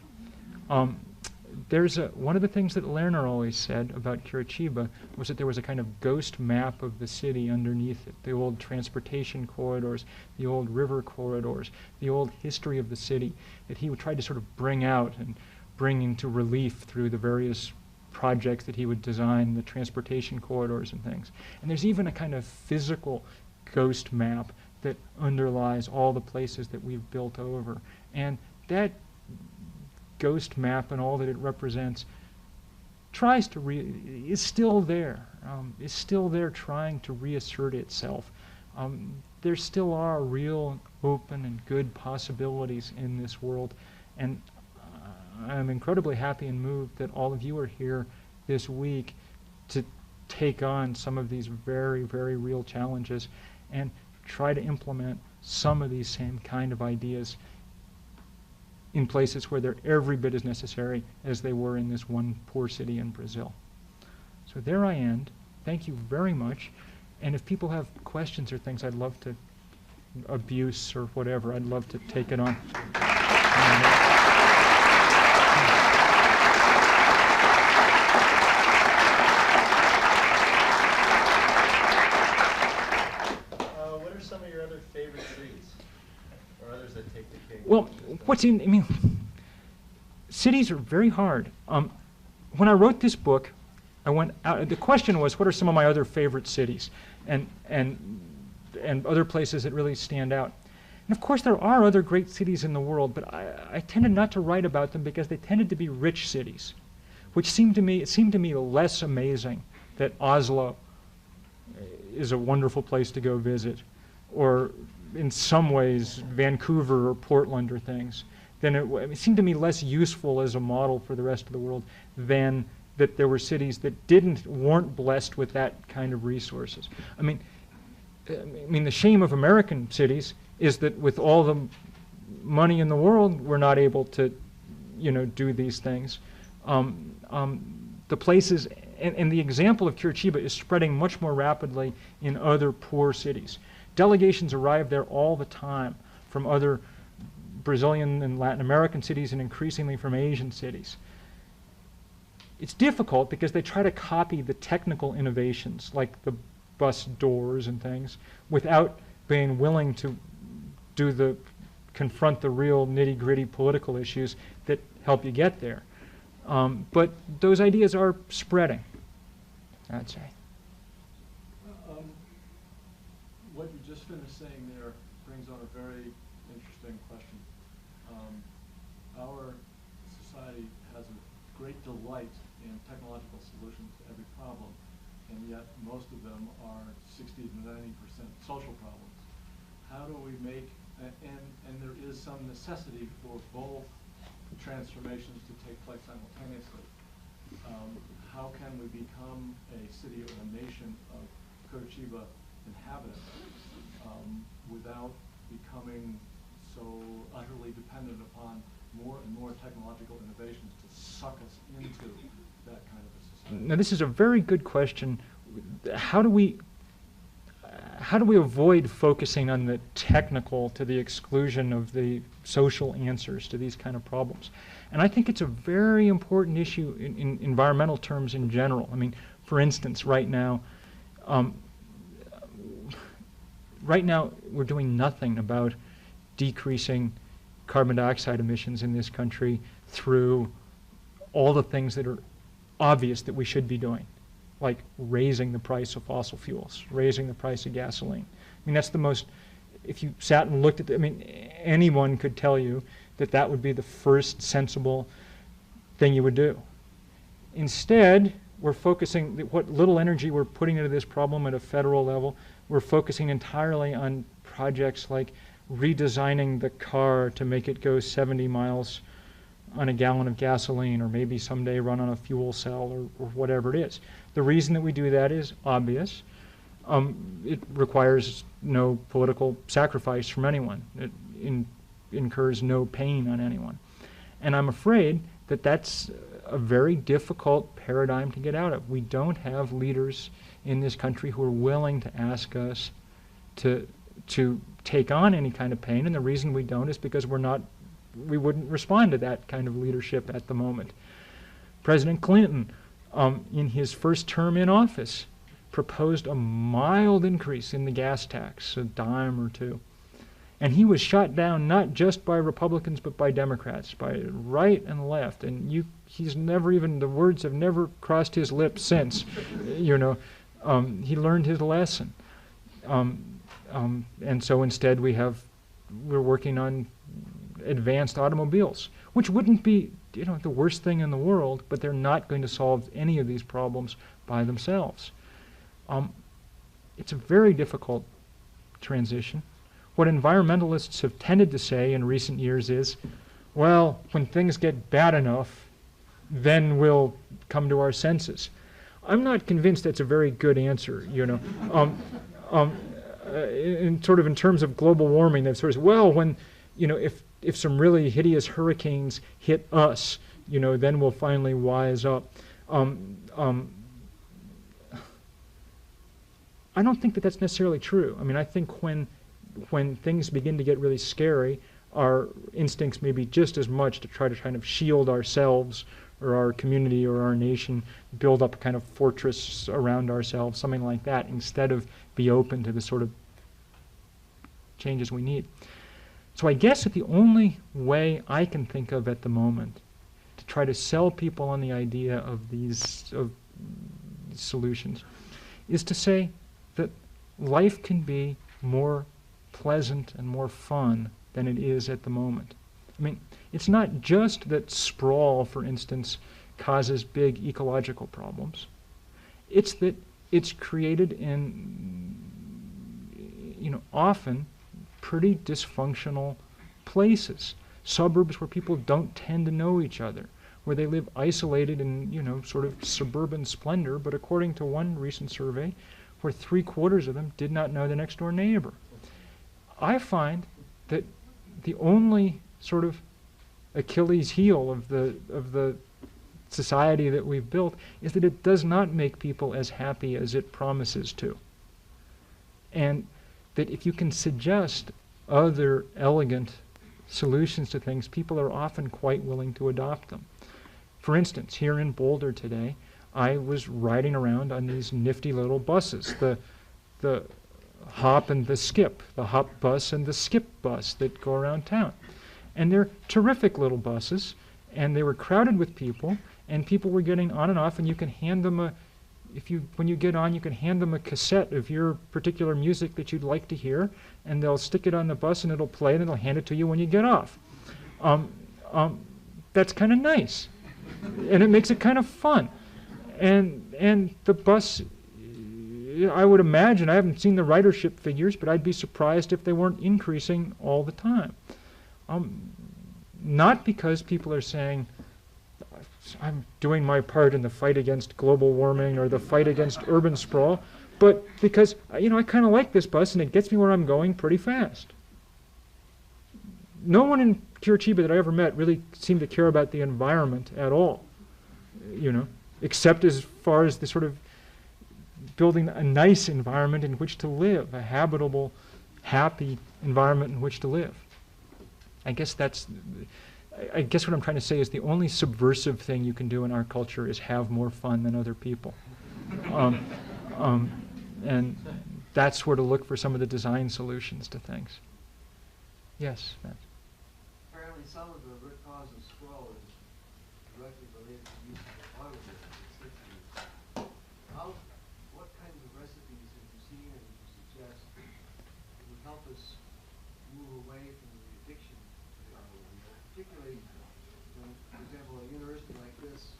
One of the things that Lerner always said about Curitiba was that there was a kind of ghost map of the city underneath it, the old transportation corridors, the old river corridors, the old history of the city that he would try to sort of bring out and bring into relief through the various projects that he would design, the transportation corridors and things. And there's even a kind of physical ghost map that underlies all the places that we've built over. And that ghost map and all that it represents is still there trying to reassert itself. There still are real open and good possibilities in this world, and I'm incredibly happy and moved that all of you are here this week to take on some of these very, very real challenges and try to implement some of these same kind of ideas in places where they're every bit as necessary as they were in this one poor city in Brazil. So there I end. Thank you very much. And if people have questions or things, I'd love to, abuse or whatever, I'd love to take it on. What are some of your other favorite cities? Or others that take the cake? Well, cities are very hard. When I wrote this book, I went out, the question was, what are some of my other favorite cities and other places that really stand out? And of course there are other great cities in the world, but I tended not to write about them because they tended to be rich cities which seemed to me less amazing that Oslo is a wonderful place to go visit, or in some ways Vancouver or Portland or things, then it seemed to me less useful as a model for the rest of the world than that there were cities that weren't blessed with that kind of resources. I mean, the shame of American cities is that with all the money in the world, we're not able to, do these things. The places, and the example of Curitiba is spreading much more rapidly in other poor cities. Delegations arrive there all the time from other Brazilian and Latin American cities, and increasingly from Asian cities. It's difficult because they try to copy the technical innovations, like the bus doors and things, without being willing to confront the real nitty-gritty political issues that help you get there. But those ideas are spreading, I'd say. What you just finished saying there brings on a very interesting question. Our society has a great delight in technological solutions to every problem, and yet most of them are 60 to 90% social problems. How do we make, and there is some necessity for both transformations to take place simultaneously. How can we become a city or a nation of Curitiba inhabitants without becoming so utterly dependent upon more and more technological innovations to suck us into that kind of a society? Now, this is a very good question. How do we avoid focusing on the technical to the exclusion of the social answers to these kind of problems? And I think it's a very important issue in environmental terms in general. I mean, for instance, right now we're doing nothing about decreasing carbon dioxide emissions in this country through all the things that are obvious that we should be doing, like raising the price of fossil fuels, raising the price of gasoline. I mean, that's the most, if you sat and looked at anyone could tell you that would be the first sensible thing you would do. Instead, we're focusing, what little energy we're putting into this problem at a federal level, we're focusing entirely on projects like redesigning the car to make it go 70 miles on a gallon of gasoline, or maybe someday run on a fuel cell, or whatever it is. The reason that we do that is obvious. It requires no political sacrifice from anyone. It incurs no pain on anyone. And I'm afraid that that's a very difficult paradigm to get out of. We don't have leaders in this country who are willing to ask us to take on any kind of pain, and the reason we don't is because we wouldn't respond to that kind of leadership at the moment. President Clinton, in his first term in office, proposed a mild increase in the gas tax, a dime or two. And he was shot down not just by Republicans, but by Democrats, by right and left. And he's never even, the words have never crossed his lips since. He learned his lesson. And so instead we're working on advanced automobiles, which wouldn't be the worst thing in the world, but they're not going to solve any of these problems by themselves. It's a very difficult transition. What environmentalists have tended to say in recent years is, well, when things get bad enough, then we'll come to our senses. I'm not convinced that's a very good answer, in terms of global warming, they've sort of said, well, when, if some really hideous hurricanes hit us, then we'll finally wise up. I don't think that that's necessarily true. I mean, I think when things begin to get really scary, our instincts may be just as much to try to kind of shield ourselves or our community or our nation, build up a kind of fortress around ourselves, something like that, instead of be open to the sort of changes we need. So I guess that the only way I can think of at the moment to try to sell people on the idea of these solutions is to say that life can be more pleasant and more fun than it is at the moment. I mean, it's not just that sprawl, for instance, causes big ecological problems. It's that it's created in, often pretty dysfunctional places. Suburbs where people don't tend to know each other, where they live isolated in, sort of suburban splendor, but according to one recent survey, where 3/4 of them did not know the next door neighbor. I find that the only sort of Achilles heel of the society that we've built is that it does not make people as happy as it promises to. And that if you can suggest other elegant solutions to things, people are often quite willing to adopt them. For instance, here in Boulder today, I was riding around on these nifty little buses, the hop and the skip, the hop bus and the skip bus that go around town. And they're terrific little buses, and they were crowded with people, and people were getting on and off, and you can hand them when you get on, you can hand them a cassette of your particular music that you'd like to hear, and they'll stick it on the bus and it'll play, and then they'll hand it to you when you get off. That's kind of nice, and it makes it kind of fun. And the bus, I would imagine, I haven't seen the ridership figures, but I'd be surprised if they weren't increasing all the time. Not because people are saying, I'm doing my part in the fight against global warming or the fight against urban sprawl, but because, I kind of like this bus and it gets me where I'm going pretty fast. No one in Curitiba that I ever met really seemed to care about the environment at all, except as far as the sort of building a nice environment in which to live, a habitable, happy environment in which to live. I guess what I'm trying to say is the only subversive thing you can do in our culture is have more fun than other people. And that's where to look for some of the design solutions to things. Yes, Matt. Apparently some of the root cause of sprawl is directly related to use of automobiles in the 60s. What kinds of recipes have you seen and would you suggest that would help us move away from the addiction to the automobile, particularly when, for example, a university like this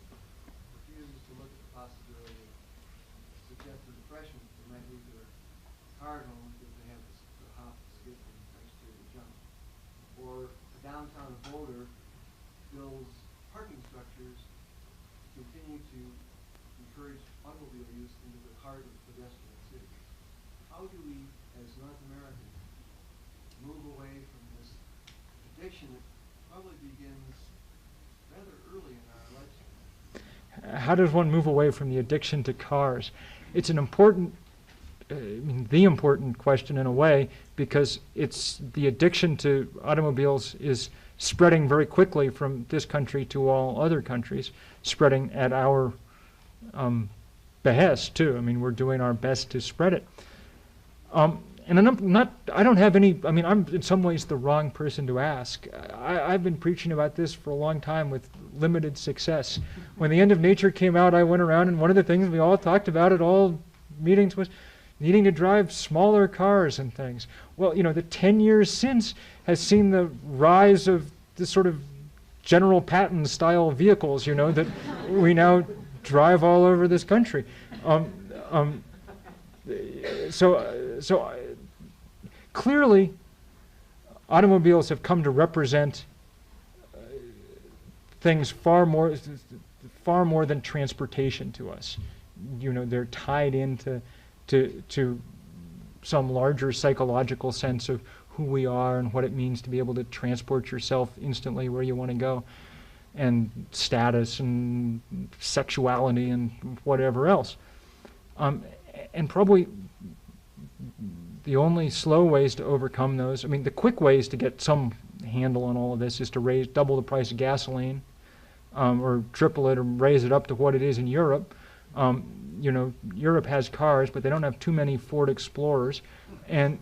refuses to look at the possibility of suggested depression that might leave their car at home because they have the hop, the skip, and exterior jump. Or the downtown of Boulder builds parking structures to continue to encourage automobile use into the heart of pedestrian cities. How do we, as North Americans, move away from this addiction that probably begins rather early in our lifespan? How does one move away from the addiction to cars? It's an important, the important question in a way, because it's the addiction to automobiles is spreading very quickly from this country to all other countries, spreading at our behest too. We're doing our best to spread it. And I don't have any, I'm in some ways the wrong person to ask. I've been preaching about this for a long time with limited success. When The End of Nature came out, I went around, and one of the things we all talked about at all meetings was needing to drive smaller cars and things. Well, the 10 years since has seen the rise of this sort of General Patton style vehicles, that we now drive all over this country. So clearly, automobiles have come to represent things far more than transportation to us. They're tied into to some larger psychological sense of who we are and what it means to be able to transport yourself instantly where you want to go, and status and sexuality and whatever else. And probably the only slow ways to overcome those, the quick ways to get some handle on all of this is to double the price of gasoline, or triple it, or raise it up to what it is in Europe. Europe has cars, but they don't have too many Ford Explorers, and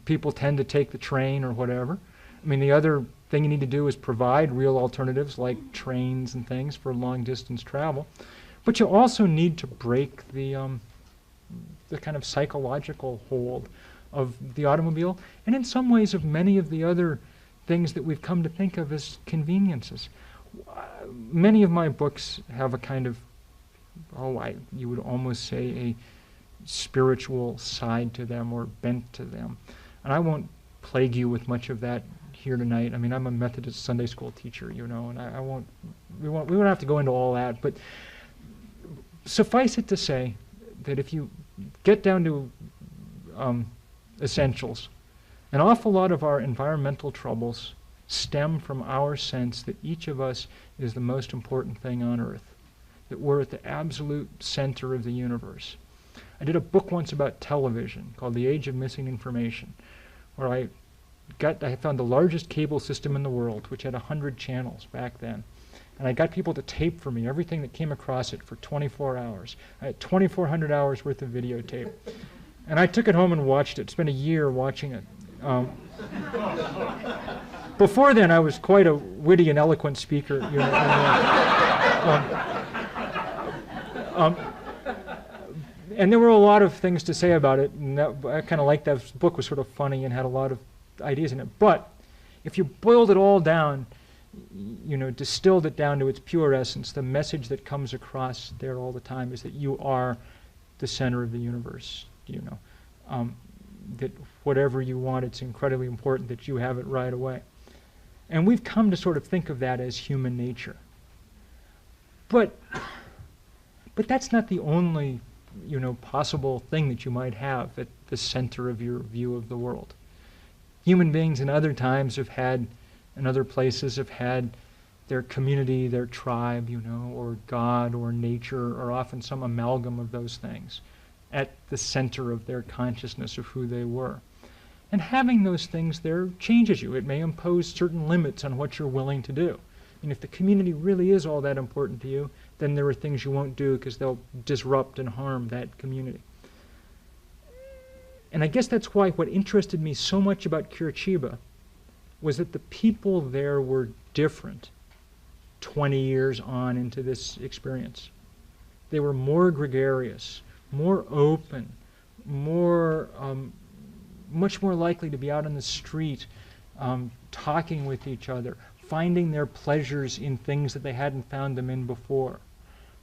people tend to take the train or whatever. The other thing you need to do is provide real alternatives like trains and things for long distance travel. But you also need to break the kind of psychological hold of the automobile, and in some ways of many of the other things that we've come to think of as conveniences. Many of my books have a kind of, you would almost say a spiritual side to them or bent to them. And I won't plague you with much of that here tonight. I mean, I'm a Methodist Sunday school teacher, you know, and we won't have to go into all that, but suffice it to say that if you get down to essentials, an awful lot of our environmental troubles stem from our sense that each of us is the most important thing on earth, that we're at the absolute center of the universe. I did a book once about television called The Age of Missing Information, where I found the largest cable system in the world, which had 100 channels back then. And I got people to tape for me everything that came across it for 24 hours. I had 2,400 hours worth of videotape. And I took it home and watched it, spent a year watching it. Before then, I was quite a witty and eloquent speaker. You know, and there were a lot of things to say about it, and I kind of liked that book was sort of funny and had a lot of ideas in it. But if you boiled it all down, you know, distilled it down to its pure essence, the message that comes across there all the time is that you are the center of the universe, you know. That whatever you want, it's incredibly important that you have it right away. And we've come to sort of think of that as human nature. But that's not the only, you know, possible thing that you might have at the center of your view of the world. Human beings in other times have had, in other places have had their community, their tribe, you know, or God or nature, or often some amalgam of those things at the center of their consciousness of who they were. And having those things there changes you. It may impose certain limits on what you're willing to do. And if the community really is all that important to you, then there are things you won't do because they'll disrupt and harm that community. And I guess that's why what interested me so much about Curitiba was that the people there were different 20 years on into this experience. They were more gregarious, more open, much more likely to be out on the street, talking with each other, finding their pleasures in things that they hadn't found them in before,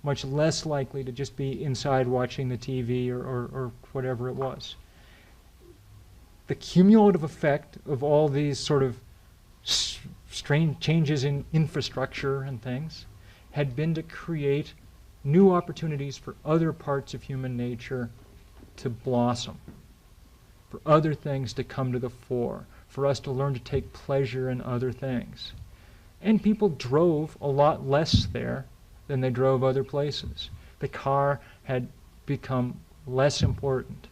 much less likely to just be inside watching the TV or whatever it was. The cumulative effect of all these sort of strange changes in infrastructure and things had been to create new opportunities for other parts of human nature to blossom, for other things to come to the fore, for us to learn to take pleasure in other things. And people drove a lot less there than they drove other places. The car had become less important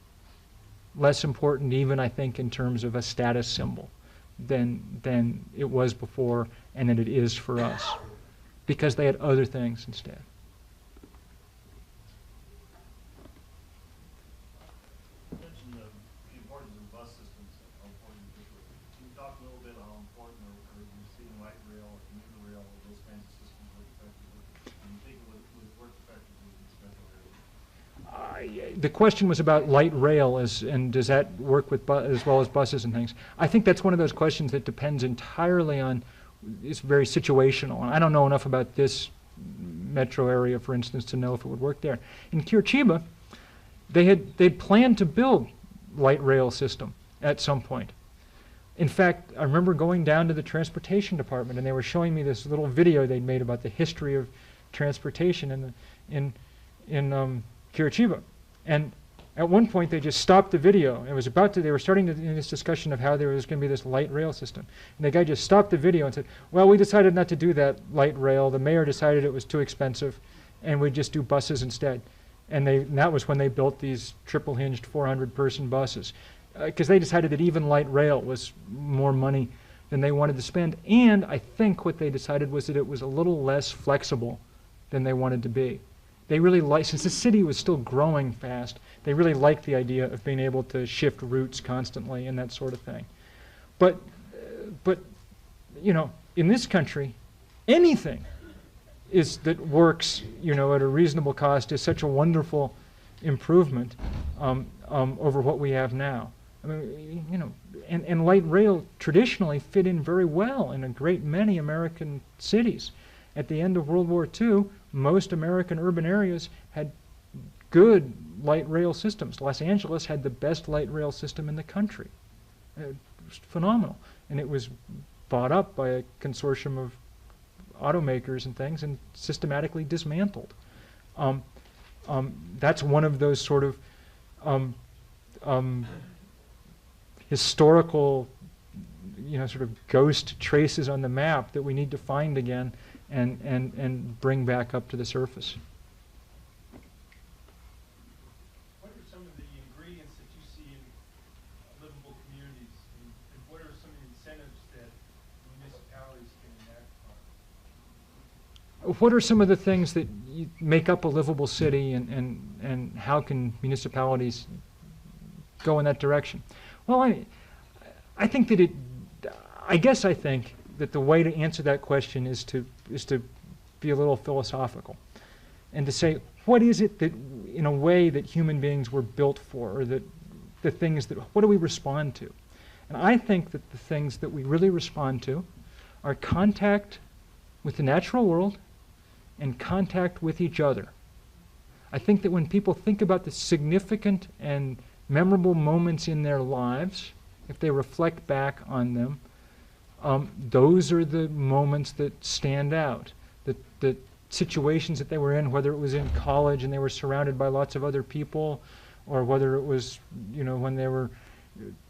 even, I think, in terms of a status symbol than it was before and than it is for us, because they had other things instead. The question was about light rail, and does that work with as well as buses and things? I think that's one of those questions that depends entirely on, it's very situational. And I don't know enough about this metro area, for instance, to know if it would work there. In Curitiba, they planned to build light rail system at some point. In fact, I remember going down to the transportation department, and they were showing me this little video they'd made about the history of transportation in Curitiba. And at one point they just stopped the video. It was they were starting in this discussion of how there was going to be this light rail system. And the guy just stopped the video and said, well, we decided not to do that light rail. The mayor decided it was too expensive, and we'd just do buses instead. And that was when they built these triple-hinged 400-person buses, because they decided that even light rail was more money than they wanted to spend. And I think what they decided was that it was a little less flexible than they wanted to be. They really since the city was still growing fast, they really liked the idea of being able to shift routes constantly and that sort of thing. But you know, in this country, anything that works, you know, at a reasonable cost is such a wonderful improvement over what we have now. I mean, you know, and light rail traditionally fit in very well in a great many American cities. At the end of World War II, most American urban areas had good light rail systems. Los Angeles had the best light rail system in the country. It was phenomenal. And it was bought up by a consortium of automakers and things and systematically dismantled. That's one of those sort of historical, sort of ghost traces on the map that we need to find again and bring back up to the surface. What are some of the ingredients that you see in livable communities, and what are some of the incentives that municipalities can enact upon? What are some of the things that make up a livable city, and how can municipalities go in that direction? Well, I think that I think that the way to answer that question is to be a little philosophical and to say, what is it that, in a way, that human beings were built for, or that the things that, what do we respond to? And I think that the things that we really respond to are contact with the natural world and contact with each other. I think that when people think about the significant and memorable moments in their lives, if they reflect back on them, those are the moments that stand out. The situations that they were in, whether it was in college and they were surrounded by lots of other people, or whether it was, when they were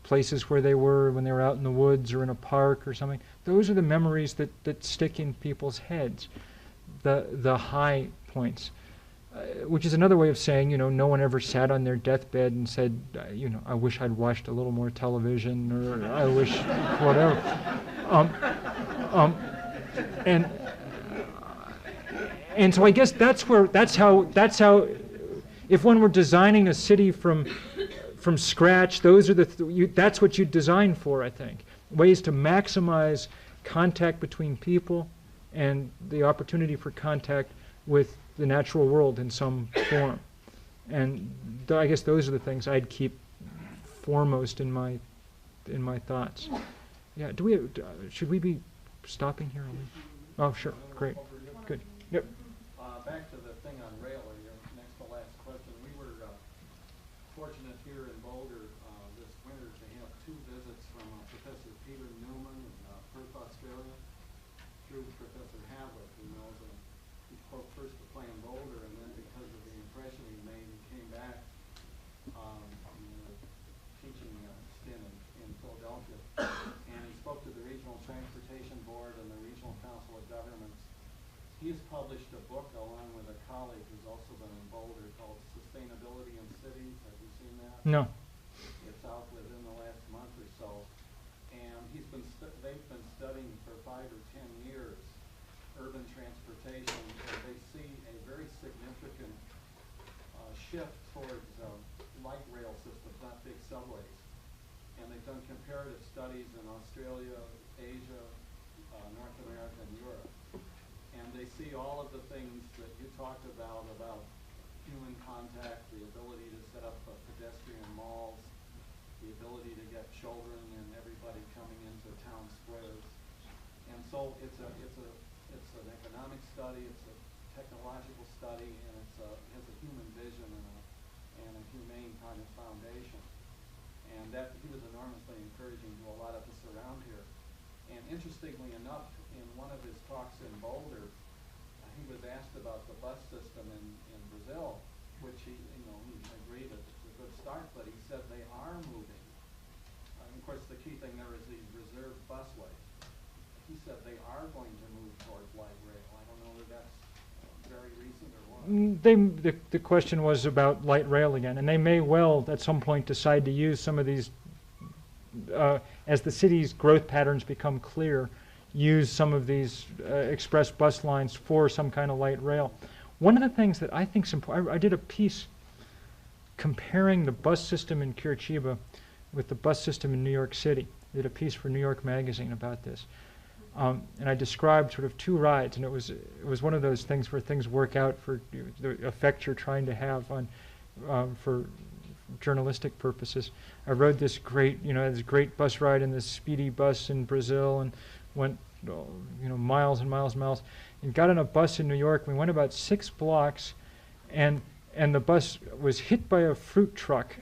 places where they were when they were out in the woods or in a park or something. Those are the memories that stick in people's heads, the high points. Which is another way of saying, no one ever sat on their deathbed and said, I wish I'd watched a little more television, or I wish whatever. And so I guess that's how, if one were designing a city from scratch, those are that's what you design for, I think. Ways to maximize contact between people and the opportunity for contact with the natural world in some form. And I guess those are the things I'd keep foremost in my thoughts. Yeah, should we be stopping here? Oh, sure, great, good. Yep. Back to the thing on rail, or your next to last question. We were fortunate here in Boulder this winter to have 2 visits from Professor Peter Newman in Perth, Australia, through Professor Havlick, who knows him. He spoke first to play in Boulder, and then because of the impression he made, he came back teaching stint in Philadelphia. And he spoke to the Regional Transportation Board and the Regional Council of Governments. He's published a book along with a colleague who's also been in Boulder called Sustainability in Cities. Have you seen that? No. It's out within the last month or so. And they've been studying for 5 or 10 years urban transportation, where they see a very significant shift towards light rail systems, not big subways. And they've done comparative studies in Australia, Asia, North America, and Europe. And they see all of the things that you talked about human contact, the ability to set up pedestrian malls, the ability to get children and everybody coming into town squares. And so it's an economic study, it's a technological study, and it has a human vision and a humane kind of foundation. And that he was enormously encouraging to a lot of us around here. And interestingly enough, in one of his talks in Boulder, he was asked about the bus system in Brazil, which he agreed that it's a good start, but he said they are moving. Of course, the key thing there is these reserved busways. He said they are going to move towards light rail. I don't know if that's very recent or what. The question was about light rail again, and they may well at some point decide to use some of these, as the city's growth patterns become clear, use some of these express bus lines for some kind of light rail. One of the things that I think is important, I did a piece comparing the bus system in Curitiba with the bus system in New York City. I did a piece for New York Magazine about this. And I described sort of 2 rides, and it was one of those things where things work out for the effect you're trying to have on for journalistic purposes. I rode this great bus ride in this speedy bus in Brazil, and went miles and miles and miles, and got on a bus in New York. We went about 6 blocks, and the bus was hit by a fruit truck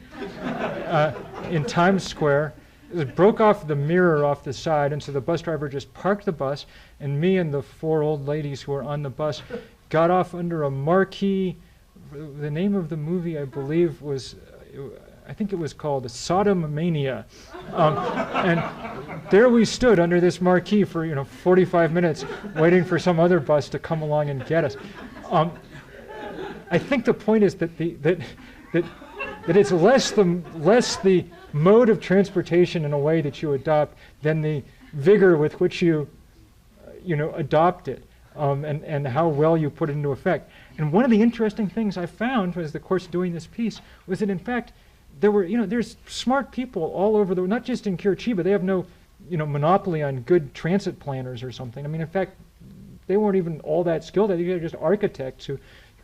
in Times Square. It broke off the mirror off the side, and so the bus driver just parked the bus, and me and the 4 old ladies who were on the bus got off under a marquee. The name of the movie, I believe, was, I think it was called Sodom Mania. And there we stood under this marquee for 45 minutes waiting for some other bus to come along and get us. I think the point is that it's less the mode of transportation in a way that you adopt than the vigor with which you adopt it, and how well you put it into effect. And one of the interesting things I found was the course of doing this piece was that in fact there's smart people all over not just in Curitiba. They have no monopoly on good transit planners or something. I mean, in fact, they weren't even all that skilled. I think they're just architects who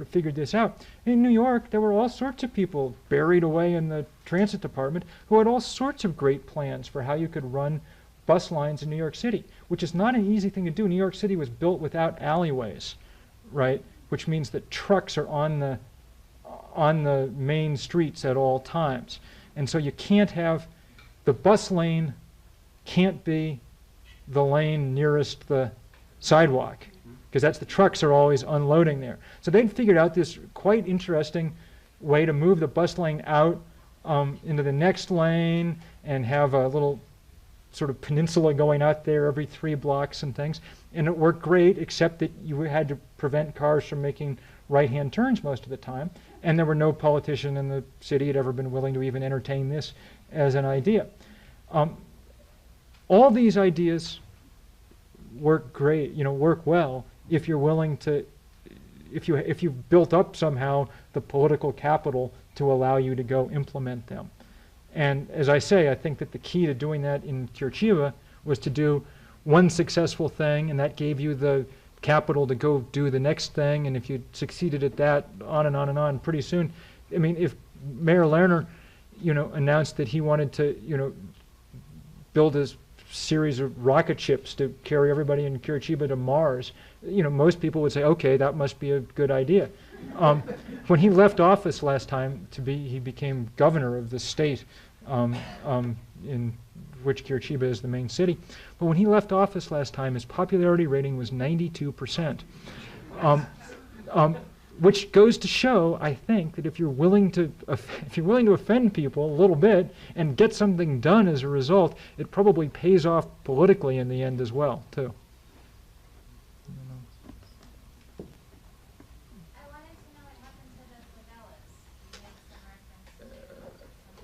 figured this out. In New York, there were all sorts of people buried away in the transit department who had all sorts of great plans for how you could run bus lines in New York City, which is not an easy thing to do. New York City was built without alleyways, right? Which means that trucks are on the main streets at all times. And so you can't have, the bus lane can't be the lane nearest the sidewalk, because the trucks are always unloading there. So they'd figured out this quite interesting way to move the bus lane out into the next lane and have a little sort of peninsula going out there every 3 blocks and things. And it worked great, except that you had to prevent cars from making right-hand turns most of the time. And there were no politician in the city had ever been willing to even entertain this as an idea. All these ideas work great, work well, if you're willing to, if you've built up somehow the political capital to allow you to go implement them. And as I say, I think that the key to doing that in Curitiba was to do one successful thing, and that gave you the capital to go do the next thing. And if you succeeded at that, on and on and on, pretty soon, I mean, if Mayor Lerner, announced that he wanted to, build a series of rocket ships to carry everybody in Curitiba to Mars, most people would say, okay, that must be a good idea. When he left office last time, he became governor of the state in which Curitiba is the main city. But when he left office last time, his popularity rating was 92%, which goes to show, I think, that if you're willing to offend people a little bit and get something done as a result, it probably pays off politically in the end as well, too.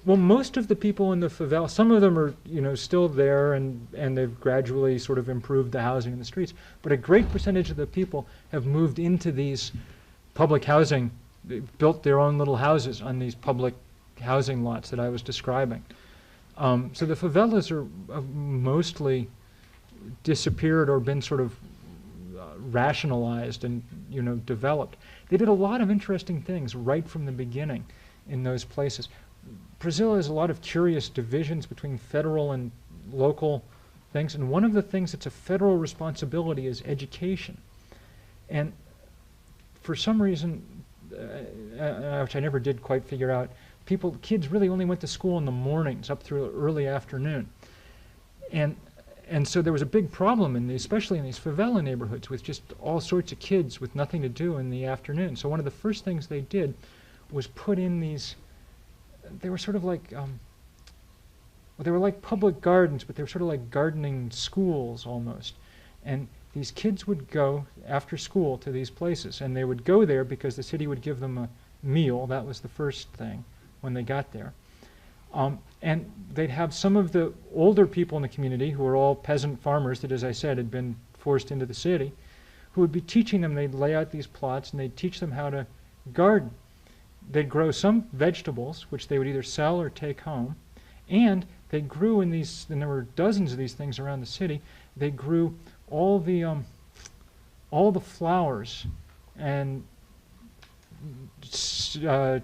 Well, most of the people in the favela, some of them are, still there, and they've gradually sort of improved the housing in the streets. But a great percentage of the people have moved into these public housing. They built their own little houses on these public housing lots that I was describing. So the favelas are mostly disappeared or been sort of rationalized and, developed. They did a lot of interesting things right from the beginning in those places. Brazil has a lot of curious divisions between federal and local things, and one of the things that's a federal responsibility is education. And for some reason, which I never did quite figure out, kids really only went to school in the mornings up through early afternoon. And so there was a big problem, especially in these favela neighborhoods, with just all sorts of kids with nothing to do in the afternoon. So one of the first things they did was put in these, they were sort of like, they were like public gardens, but they were sort of like gardening schools almost. And these kids would go after school to these places, and they would go there because the city would give them a meal. That was the first thing when they got there. And they'd have some of the older people in the community, who were all peasant farmers that, as I said, had been forced into the city, who would be teaching them. They'd lay out these plots, and they'd teach them how to garden. They'd grow some vegetables, which they would either sell or take home, and they grew and there were dozens of these things around the city. They grew all the flowers and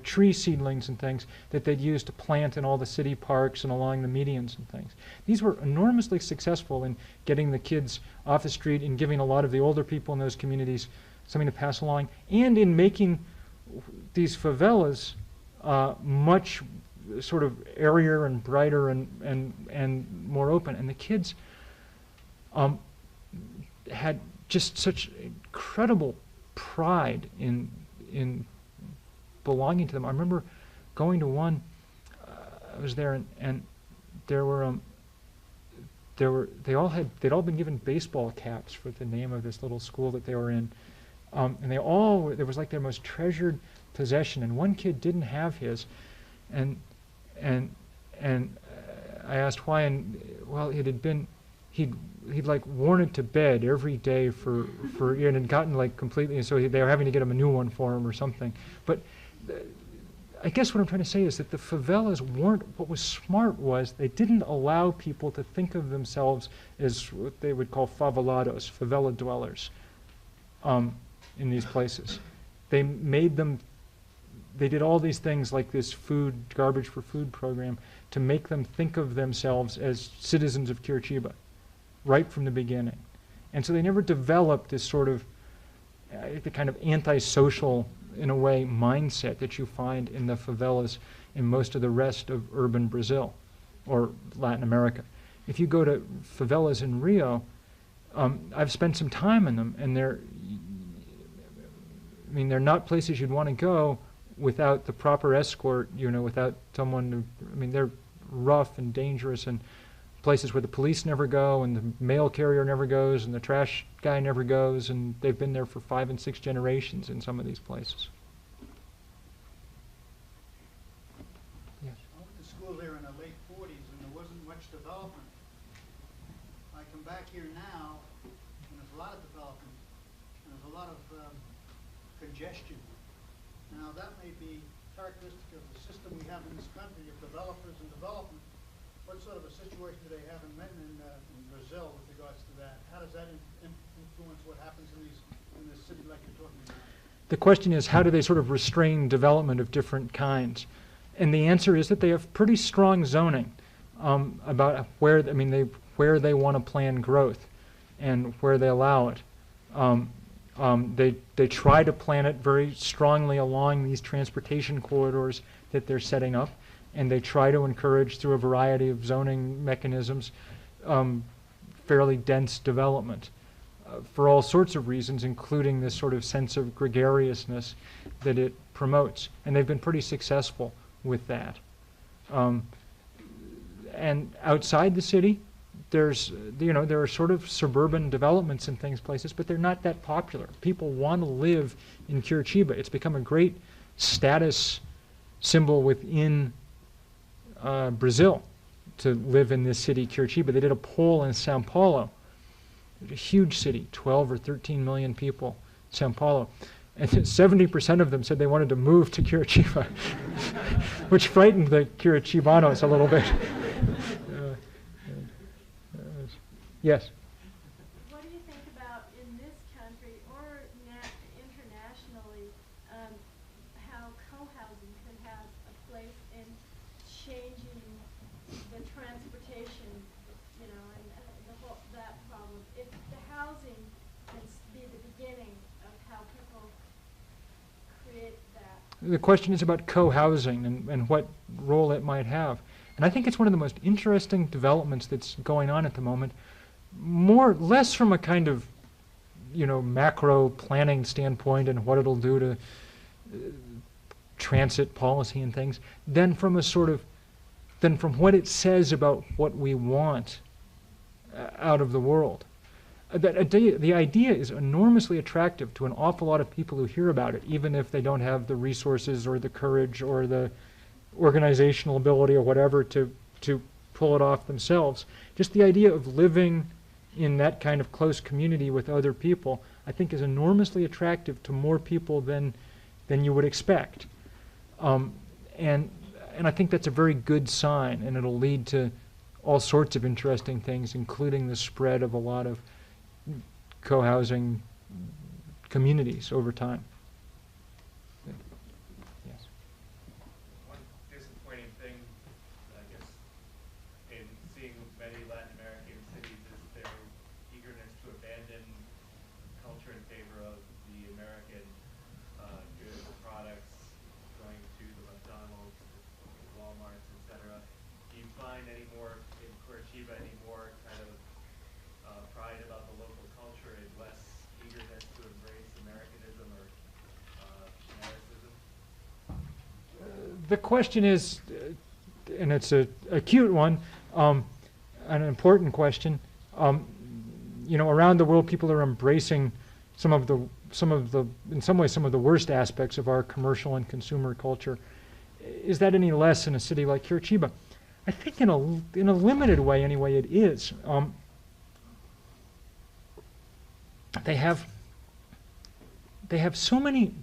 tree seedlings and things that they'd use to plant in all the city parks and along the medians and things. These were enormously successful in getting the kids off the street and giving a lot of the older people in those communities something to pass along, and in making these favelas much sort of airier and brighter and more open. And the kids had just such incredible pride in belonging to them. I remember going to one. I was there, and they'd all been given baseball caps for the name of this little school that they were in, and there was like their most treasured possession. And one kid didn't have his, and I asked why, and well, it had been. He'd like worn it to bed every day for and had gotten like completely, and so they were having to get him a new one for him or something. But I guess what I'm trying to say is that the favelas weren't, what was smart was they didn't allow people to think of themselves as what they would call favelados, favela dwellers, in these places. They did all these things like this garbage for food program to make them think of themselves as citizens of Curitiba right from the beginning. And so they never developed this sort of the kind of antisocial, in a way, mindset that you find in the favelas in most of the rest of urban Brazil or Latin America. If you go to favelas in Rio, I've spent some time in them, and they're not places you'd want to go without the proper escort, without someone they're rough and dangerous, and places where the police never go, and the mail carrier never goes, and the trash guy never goes, and they've been there for 5 and 6 generations in some of these places. Yes. I went to school there in the late 40s, and there wasn't much development. I come back here now, and there's a lot of development, and there's a lot of congestion. Now, that may be characteristic of the system we have in this country of developers and development. What sort of a situation do they have in Brazil with regards to that? How does that influence what happens in this city like you're talking about? The question is, how do they sort of restrain development of different kinds? And the answer is that they have pretty strong zoning about where they want to plan growth and where they allow it. They try to plan it very strongly along these transportation corridors that they're setting up, and they try to encourage, through a variety of zoning mechanisms, fairly dense development for all sorts of reasons, including this sort of sense of gregariousness that it promotes. And they've been pretty successful with that. And outside the city, there are sort of suburban developments and places, but they're not that popular. People want to live in Curitiba. It's become a great status symbol within Brazil to live in this city, Curitiba. They did a poll in Sao Paulo, a huge city, 12 or 13 million people, Sao Paulo, and 70% of them said they wanted to move to Curitiba, which frightened the Curitibanos a little bit. Yes? What do you think about in this country or internationally how co-housing could have a place in changing the transportation, and that problem? If the housing can be the beginning of how people create that. The question is about co-housing and what role it might have. And I think it's one of the most interesting developments that's going on at the moment, less from a kind of, macro planning standpoint and what it'll do to transit policy and things, than from what it says about what we want out of the world. The idea is enormously attractive to an awful lot of people who hear about it, even if they don't have the resources or the courage or the organizational ability or whatever to pull it off themselves. Just the idea of living in that kind of close community with other people, I think, is enormously attractive to more people than you would expect. And I think that's a very good sign, and it'll lead to all sorts of interesting things, including the spread of a lot of co-housing communities over time. find any more in Curitiba any more kind of pride about the local culture and less eagerness to embrace Americanism or fanaticism? The question is, and it's a cute one, an important question. You know, around the world, people are embracing some of the, in some ways, some of the worst aspects of our commercial and consumer culture. Is that any less in a city like Curitiba? I think in a limited way, anyway, it is. They have so many.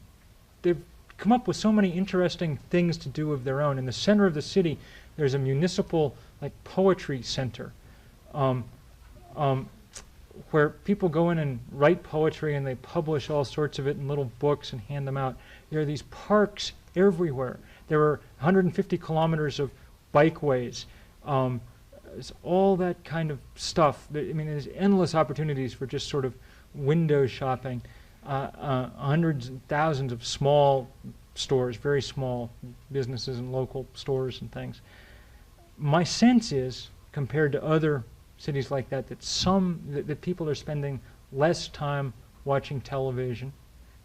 They've come up with so many interesting things to do of their own. In the center of the city, there's a municipal poetry center, where people go in and write poetry, and they publish all sorts of it in little books and hand them out. There are these parks everywhere. There are 150 kilometers of bikeways. There's all that kind of stuff. I mean, there's endless opportunities for just sort of window shopping. Hundreds and thousands of small stores, very small businesses and local stores and things. My sense is, compared to other cities like that, that people are spending less time watching television,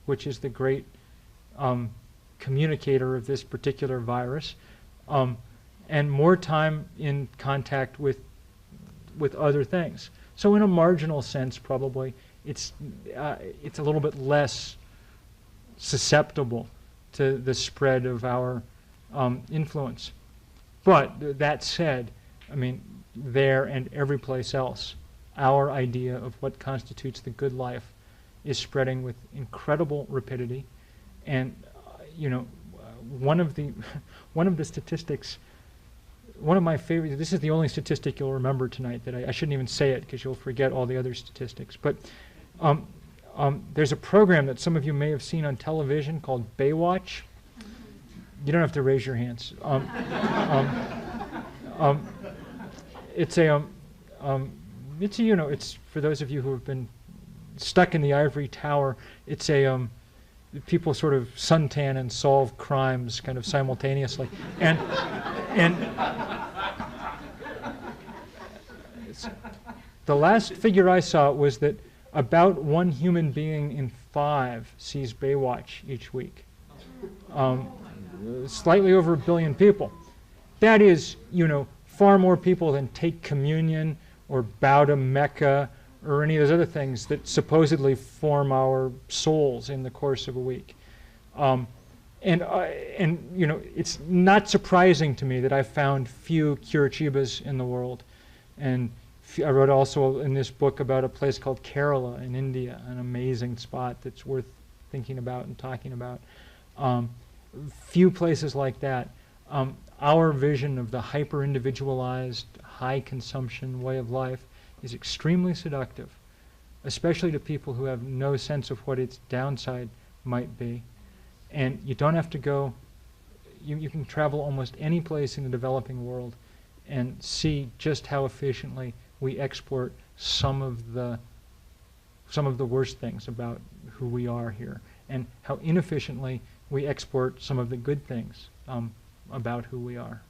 which is the great communicator of this particular virus, and more time in contact with other things. So in a marginal sense, probably, it's a little bit less susceptible to the spread of our influence. But that said, I mean, there and every place else, our idea of what constitutes the good life is spreading with incredible rapidity. And you know, one of the statistics, one of my favorite, this is the only statistic you'll remember tonight, that I shouldn't even say it because you'll forget all the other statistics. But there's a program that some of you may have seen on television called Baywatch. You don't have to raise your hands. It's you know, it's for those of you who have been stuck in the ivory tower. It's people sort of suntan and solve crimes kind of simultaneously, and the last figure I saw was that about 1 human being in 5 sees Baywatch each week. Slightly over 1 billion people. That is, you know, far more people than take communion or bow to Mecca or any of those other things that supposedly form our souls in the course of a week. And you know, it's not surprising to me that I found few Curitibas in the world. And I wrote also in this book about a place called Kerala in India, an amazing spot that's worth thinking about and talking about. Few places like that. Our vision of the hyper-individualized, high-consumption way of life is extremely seductive, especially to people who have no sense of what its downside might be. And you don't have to go, you can travel almost any place in the developing world and see just how efficiently we export some of the worst things about who we are here, and how inefficiently we export some of the good things about who we are.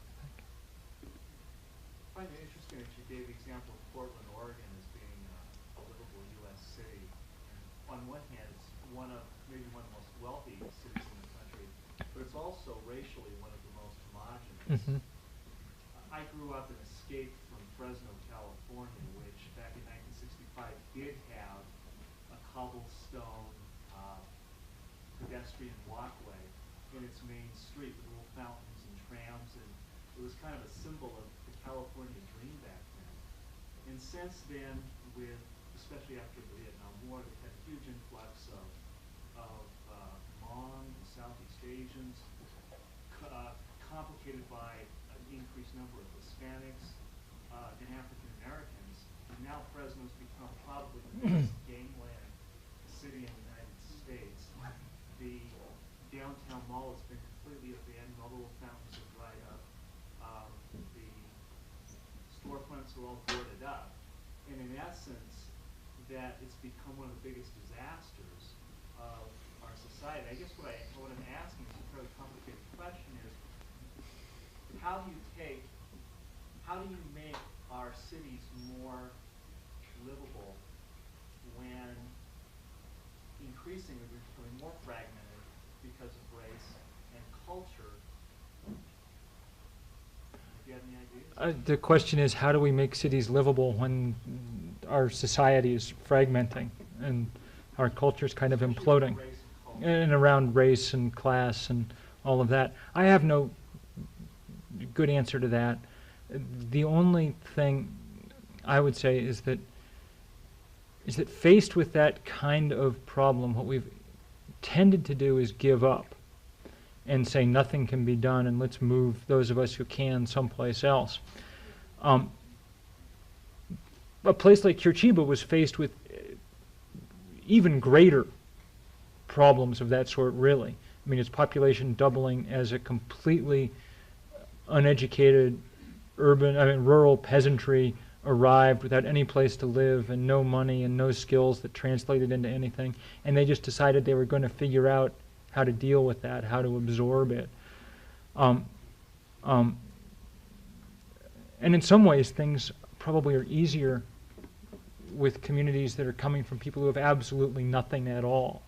I find it interesting that you gave the example of Portland, Oregon as being a livable U.S. city. And on one hand, it's maybe one of the most wealthy cities in the country, but it's also racially one of the most homogenous. Mm-hmm. I grew up and escaped from Fresno, California, which back in 1965 did have a cobblestone pedestrian walkway in its main street with little fountains and trams, and it was kind of a symbol of the California dream back then. And since then, with especially after the Vietnam War, we've had a huge influx of Hmong, Southeast Asians, complicated by an increased number of Hispanics and African Americans. And now Fresno's become probably the biggest gangland city in the United States. The downtown mall has been completely abandoned. All the little fountains have dried up. The storefronts are all boarded up. And in essence, that it's become one of the biggest disasters of our society. I guess what I'm asking is a fairly complicated question is, how do you take how do you make our cities more livable when increasingly we're becoming more fragmented because of race and culture? Do you have any ideas? The question is, how do we make cities livable when our society is fragmenting and our culture is kind of imploding? Race and culture. And around race and class and all of that. I have no good answer to that. The only thing I would say is that faced with that kind of problem, what we've tended to do is give up and say nothing can be done and let's move those of us who can someplace else. A place like Curitiba was faced with even greater problems of that sort, really. I mean, its population doubling as a completely uneducated rural peasantry arrived without any place to live and no money and no skills that translated into anything. And they just decided they were going to figure out how to deal with that, how to absorb it. And in some ways, things probably are easier with communities that are coming from people who have absolutely nothing at all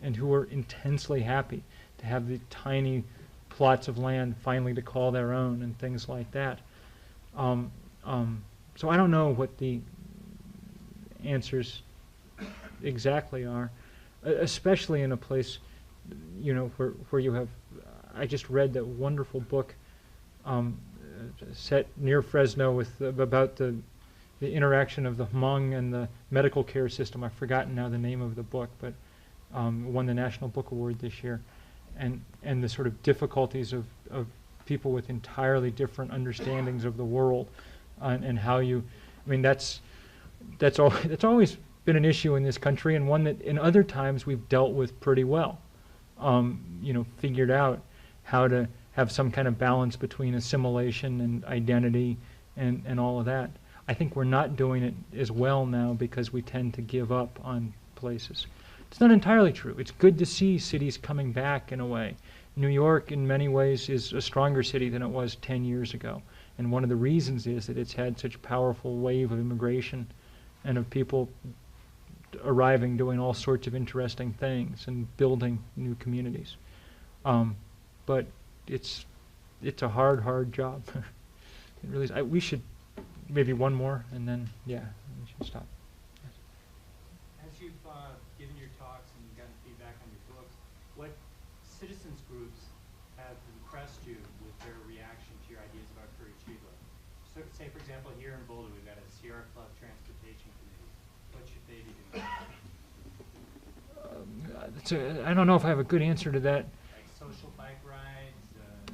and who are intensely happy to have the tiny plots of land finally to call their own and things like that. So I don't know what the answers exactly are, especially in a place, you know, where you have, I just read that wonderful book set near Fresno with about the interaction of the Hmong and the medical care system. I've forgotten now the name of the book, but won the National Book Award this year. And the sort of difficulties of people with entirely different understandings of the world, and how you, I mean, that's always been an issue in this country, and one that in other times we've dealt with pretty well. You know, figured out how to have some kind of balance between assimilation and identity and all of that. I think we're not doing it as well now because we tend to give up on places. It's not entirely true. It's good to see cities coming back in a way. New York, in many ways, is a stronger city than it was 10 years ago. And one of the reasons is that it's had such a powerful wave of immigration and of people arriving, doing all sorts of interesting things and building new communities. But it's a hard job. It really is. We should, maybe one more, and then, yeah, we should stop. As you've given your talks and gotten feedback on your books, what citizens groups have impressed you with their reaction to your ideas about Curitiba? So, say, for example, here in Boulder, we've got a Sierra Club Transportation Committee. What should they be doing? I don't know if I have a good answer to that. Like social bike rides?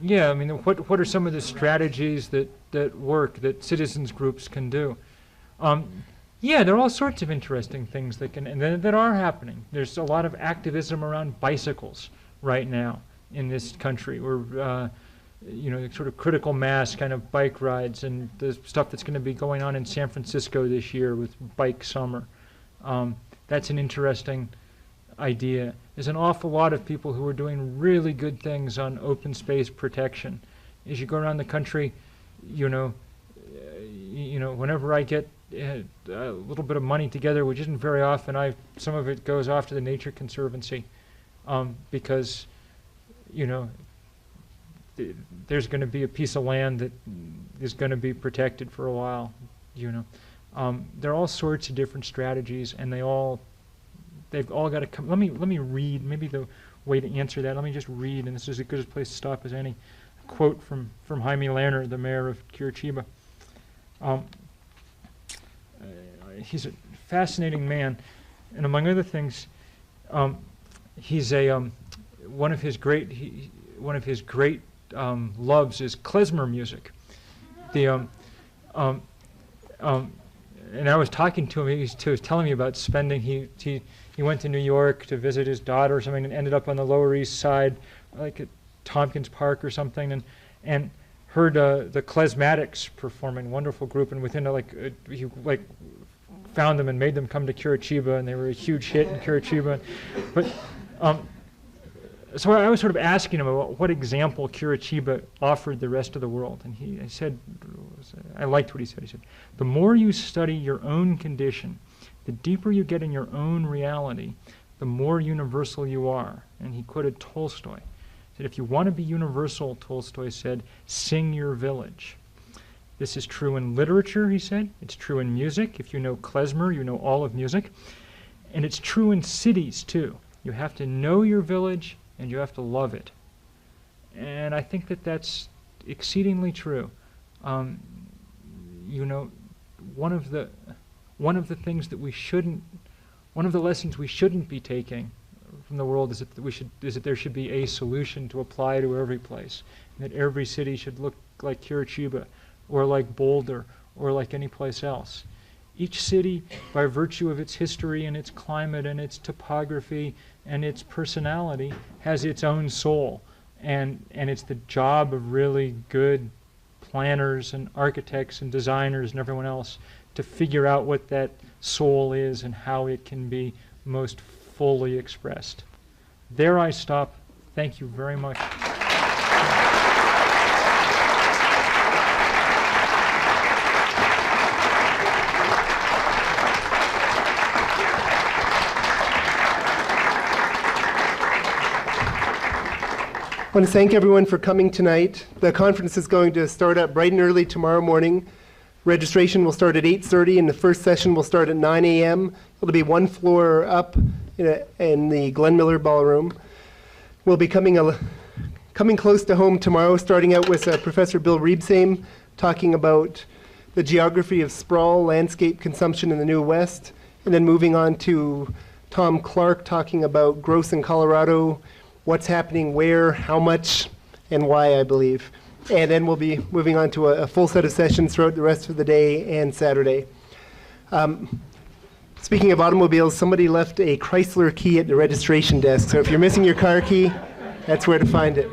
Yeah, I mean, what are some of the strategies that work, that citizens groups can do? Yeah, there are all sorts of interesting things that are happening. There's a lot of activism around bicycles right now in this country, where you know, sort of critical mass kind of bike rides, and the stuff that's going to be going on in San Francisco this year with Bike Summer. That's an interesting idea. There's an awful lot of people who are doing really good things on open space protection. As you go around the country, you know, whenever I get a little bit of money together, which isn't very often, some of it goes off to the Nature Conservancy, because, you know, there's going to be a piece of land that is going to be protected for a while, you know. There are all sorts of different strategies, and they've all got to come. Let me read, maybe the way to answer that, let me just read, and this is as good a place to stop as any, a quote from Jaime Lerner, the mayor of Curitiba. He's a fascinating man, and among other things, he's one of his great loves is klezmer music. And I was talking to him. He was telling me about spending. He went to New York to visit his daughter or something, and ended up on the Lower East Side, like at Tompkins Park or something, and heard the Klezmatics performing, wonderful group, and within he found them and made them come to Curitiba, and they were a huge hit in Curitiba. But so I was sort of asking him about what example Curitiba offered the rest of the world, and he said I liked what he said. He said, the more you study your own condition, the deeper you get in your own reality, the more universal you are. And he quoted Tolstoy. He said, if you want to be universal, Tolstoy said, sing your village. This is true in literature, he said. It's true in music. If you know klezmer, you know all of music. And it's true in cities, too. You have to know your village, and you have to love it. And I think that that's exceedingly true. You know, one of the things that we shouldn't, one of the lessons we shouldn't be taking from the world is that there should be a solution to apply to every place, and that every city should look like Curitiba, or like Boulder, or like any place else. Each city, by virtue of its history and its climate and its topography and its personality, has its own soul. And it's the job of really good planners and architects and designers and everyone else to figure out what that soul is and how it can be most fully expressed. There I stop. Thank you very much. I want to thank everyone for coming tonight. The conference is going to start up bright and early tomorrow morning. Registration will start at 8:30 and the first session will start at 9 a.m. It'll be one floor up in the Glenn Miller Ballroom. We'll be coming close to home tomorrow, starting out with Professor Bill Riebsame talking about the geography of sprawl, landscape consumption in the New West, and then moving on to Tom Clark talking about growth in Colorado, what's happening where, how much, and why, I believe. And then we'll be moving on to a full set of sessions throughout the rest of the day and Saturday. Speaking of automobiles, somebody left a Chrysler key at the registration desk, so if you're missing your car key, that's where to find it.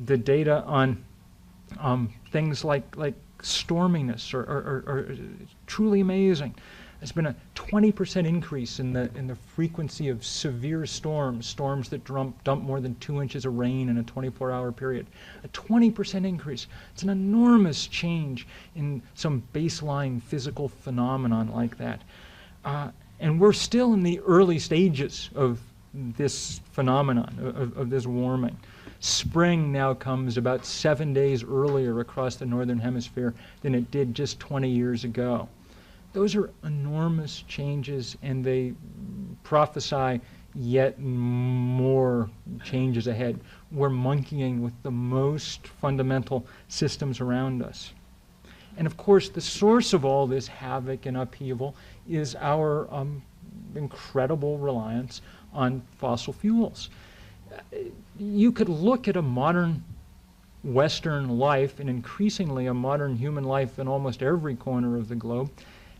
The data on things like storminess are truly amazing. There's been a 20% increase in the frequency of severe storms that dump more than 2 inches of rain in a 24-hour period. A 20% increase. It's an enormous change in some baseline physical phenomenon like that. And we're still in the early stages of this phenomenon, of this warming. Spring now comes about 7 days earlier across the northern hemisphere than it did just 20 years ago. Those are enormous changes, and they prophesy yet more changes ahead. We're monkeying with the most fundamental systems around us. And of course, the source of all this havoc and upheaval is our incredible reliance on fossil fuels. You could look at a modern Western life, and increasingly a modern human life in almost every corner of the globe,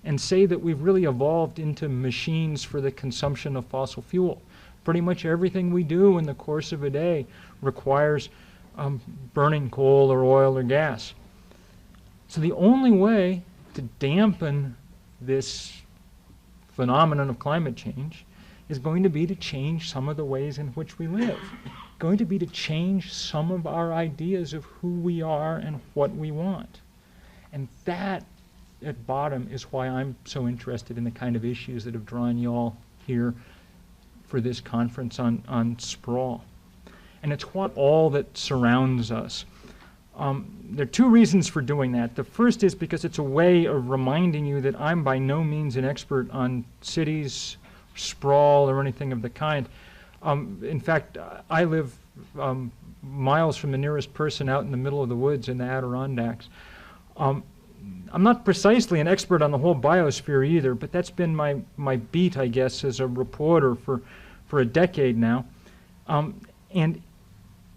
and say that we've really evolved into machines for the consumption of fossil fuel. Pretty much everything we do in the course of a day requires burning coal or oil or gas. So the only way to dampen this phenomenon of climate change is going to be to change some of the ways in which we live. Going to be to change some of our ideas of who we are and what we want. And that, at bottom, is why I'm so interested in the kind of issues that have drawn you all here for this conference on sprawl. And it's what all that surrounds us. There are two reasons for doing that. The first is because it's a way of reminding you that I'm by no means an expert on cities, sprawl, or anything of the kind. In fact, I live miles from the nearest person out in the middle of the woods in the Adirondacks. I'm not precisely an expert on the whole biosphere either, but that's been my beat, I guess, as a reporter for a decade now. And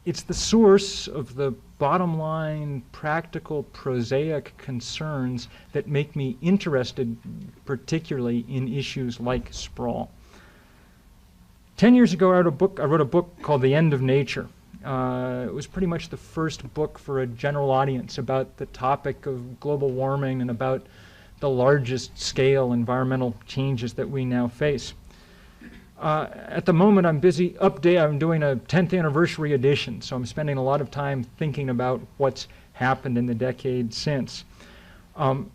it's the source of the bottom line, practical, prosaic concerns that make me interested particularly in issues like sprawl. 10 years ago, I wrote a book called The End of Nature. It was pretty much the first book for a general audience about the topic of global warming and about the largest scale environmental changes that we now face. At the moment, I'm busy I'm doing a 10th anniversary edition, so I'm spending a lot of time thinking about what's happened in the decade since. I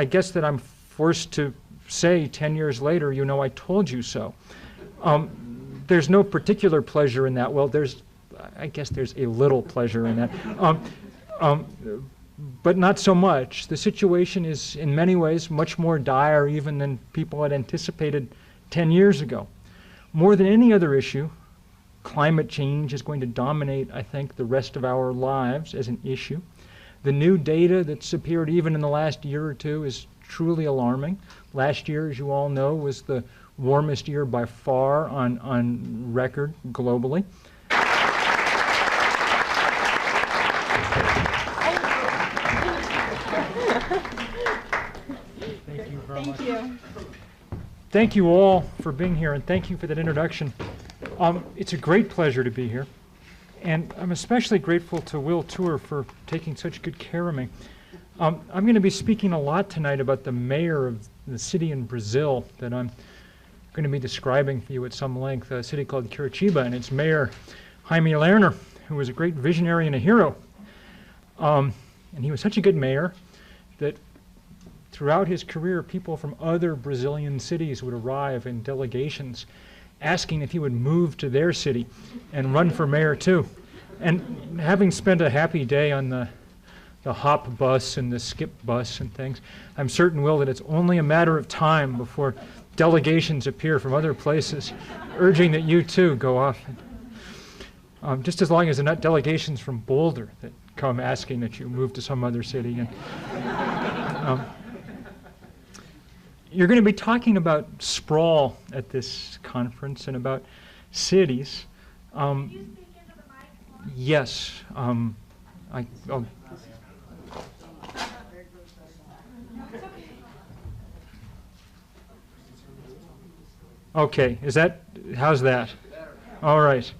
guess that I'm forced to say 10 years later, you know, I told you so. There's no particular pleasure in that. Well, I guess there's a little pleasure in that. But not so much. The situation is in many ways much more dire even than people had anticipated 10 years ago. More than any other issue, climate change is going to dominate, I think, the rest of our lives as an issue. The new data that's appeared even in the last year or two is truly alarming. Last year, as you all know, was the warmest year by far on record globally. Thank you very much. Thank you. Thank you all for being here, and thank you for that introduction. It's a great pleasure to be here, and I'm especially grateful to Will Tour for taking such good care of me. I'm going to be speaking a lot tonight about the mayor of the city in Brazil that I'm going to be describing for you at some length, a city called Curitiba, and its mayor, Jaime Lerner, who was a great visionary and a hero. And he was such a good mayor that throughout his career, people from other Brazilian cities would arrive in delegations asking if he would move to their city and run for mayor too. And having spent a happy day on the hop bus and the skip bus and things, I'm certain, Will, that it's only a matter of time before delegations appear from other places urging that you too go off. Just as long as they're not delegations from Boulder that come asking that you move to some other city. And, you're going to be talking about sprawl at this conference and about cities. Can you speak into the mic? Yes. Okay, how's that? All right.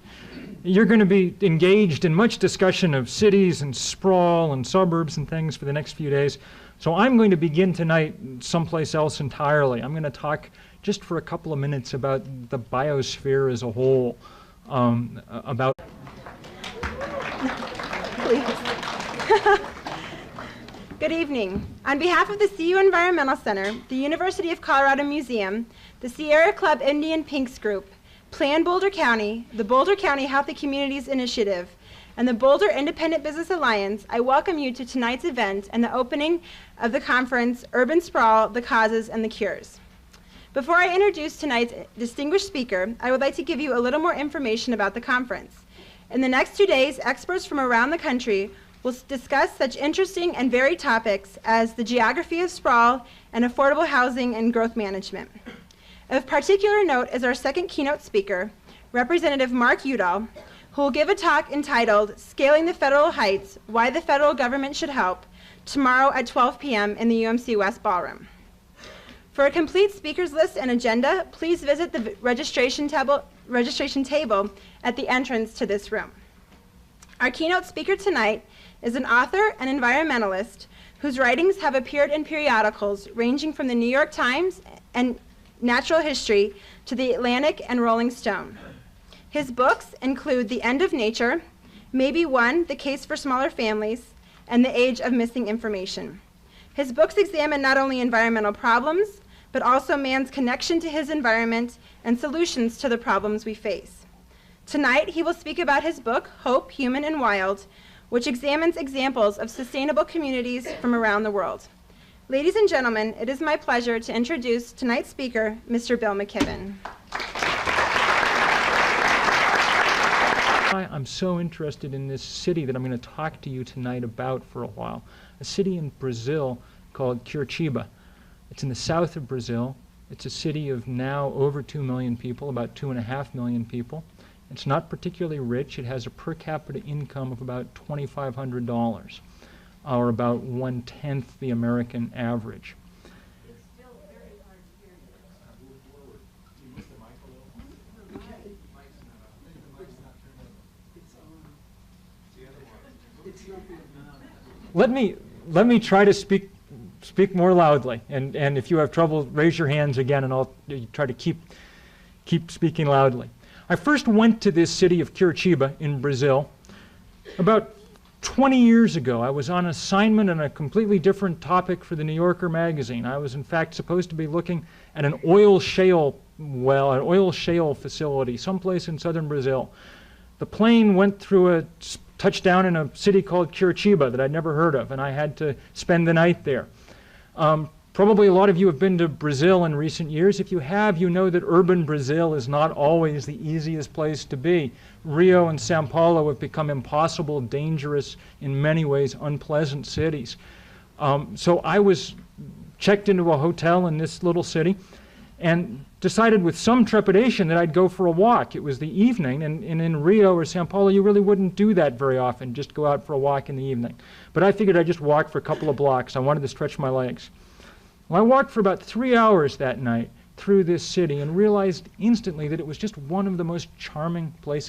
You're going to be engaged in much discussion of cities and sprawl and suburbs and things for the next few days. So I'm going to begin tonight someplace else entirely. I'm going to talk just for a couple of minutes about the biosphere as a whole, about... Please. Good evening. On behalf of the CU Environmental Center, the University of Colorado Museum, the Sierra Club Indian Pinks Group, Plan Boulder County, the Boulder County Healthy Communities Initiative, and the Boulder Independent Business Alliance, I welcome you to tonight's event and the opening of the conference, Urban Sprawl, the Causes and the Cures. Before I introduce tonight's distinguished speaker, I would like to give you a little more information about the conference. In the next 2 days, experts from around the country will discuss such interesting and varied topics as the geography of sprawl and affordable housing and growth management. Of particular note is our second keynote speaker, Representative Mark Udall, who will give a talk entitled Scaling the Federal Heights, Why the Federal Government Should Help, tomorrow at 12 p.m. in the UMC West Ballroom. For a complete speakers list and agenda, please visit the registration table at the entrance to this room. Our keynote speaker tonight is an author and environmentalist whose writings have appeared in periodicals ranging from the New York Times and Natural History to the Atlantic and Rolling Stone. His books include The End of Nature, Maybe One, The Case for Smaller Families, and The Age of Missing Information. His books examine not only environmental problems, but also man's connection to his environment and solutions to the problems we face. Tonight, he will speak about his book, Hope, Human and Wild, which examines examples of sustainable communities from around the world. Ladies and gentlemen, it is my pleasure to introduce tonight's speaker, Mr. Bill McKibben. I'm so interested in this city that I'm going to talk to you tonight about for a while. A city in Brazil called Curitiba. It's in the south of Brazil. It's a city of now over 2 million people, about 2.5 million people. It's not particularly rich. It has a per capita income of about $2,500, or about 1/10 the American average. It's still very hard to hear you. let me try to speak more loudly, and if you have trouble, raise your hands again, and I'll try to keep speaking loudly. I first went to this city of Curitiba in Brazil about 20 years ago. I was on assignment on a completely different topic for the New Yorker magazine. I was in fact supposed to be looking at an oil shale facility someplace in southern Brazil. The plane went through a touchdown in a city called Curitiba that I'd never heard of, and I had to spend the night there. Probably a lot of you have been to Brazil in recent years. If you have, you know that urban Brazil is not always the easiest place to be. Rio and Sao Paulo have become impossible, dangerous, in many ways unpleasant cities. So I was checked into a hotel in this little city and decided with some trepidation that I'd go for a walk. It was the evening, and in Rio or Sao Paulo, you really wouldn't do that very often, just go out for a walk in the evening. But I figured I'd just walk for a couple of blocks. I wanted to stretch my legs. Well, I walked for about 3 hours that night through this city and realized instantly that it was just one of the most charming places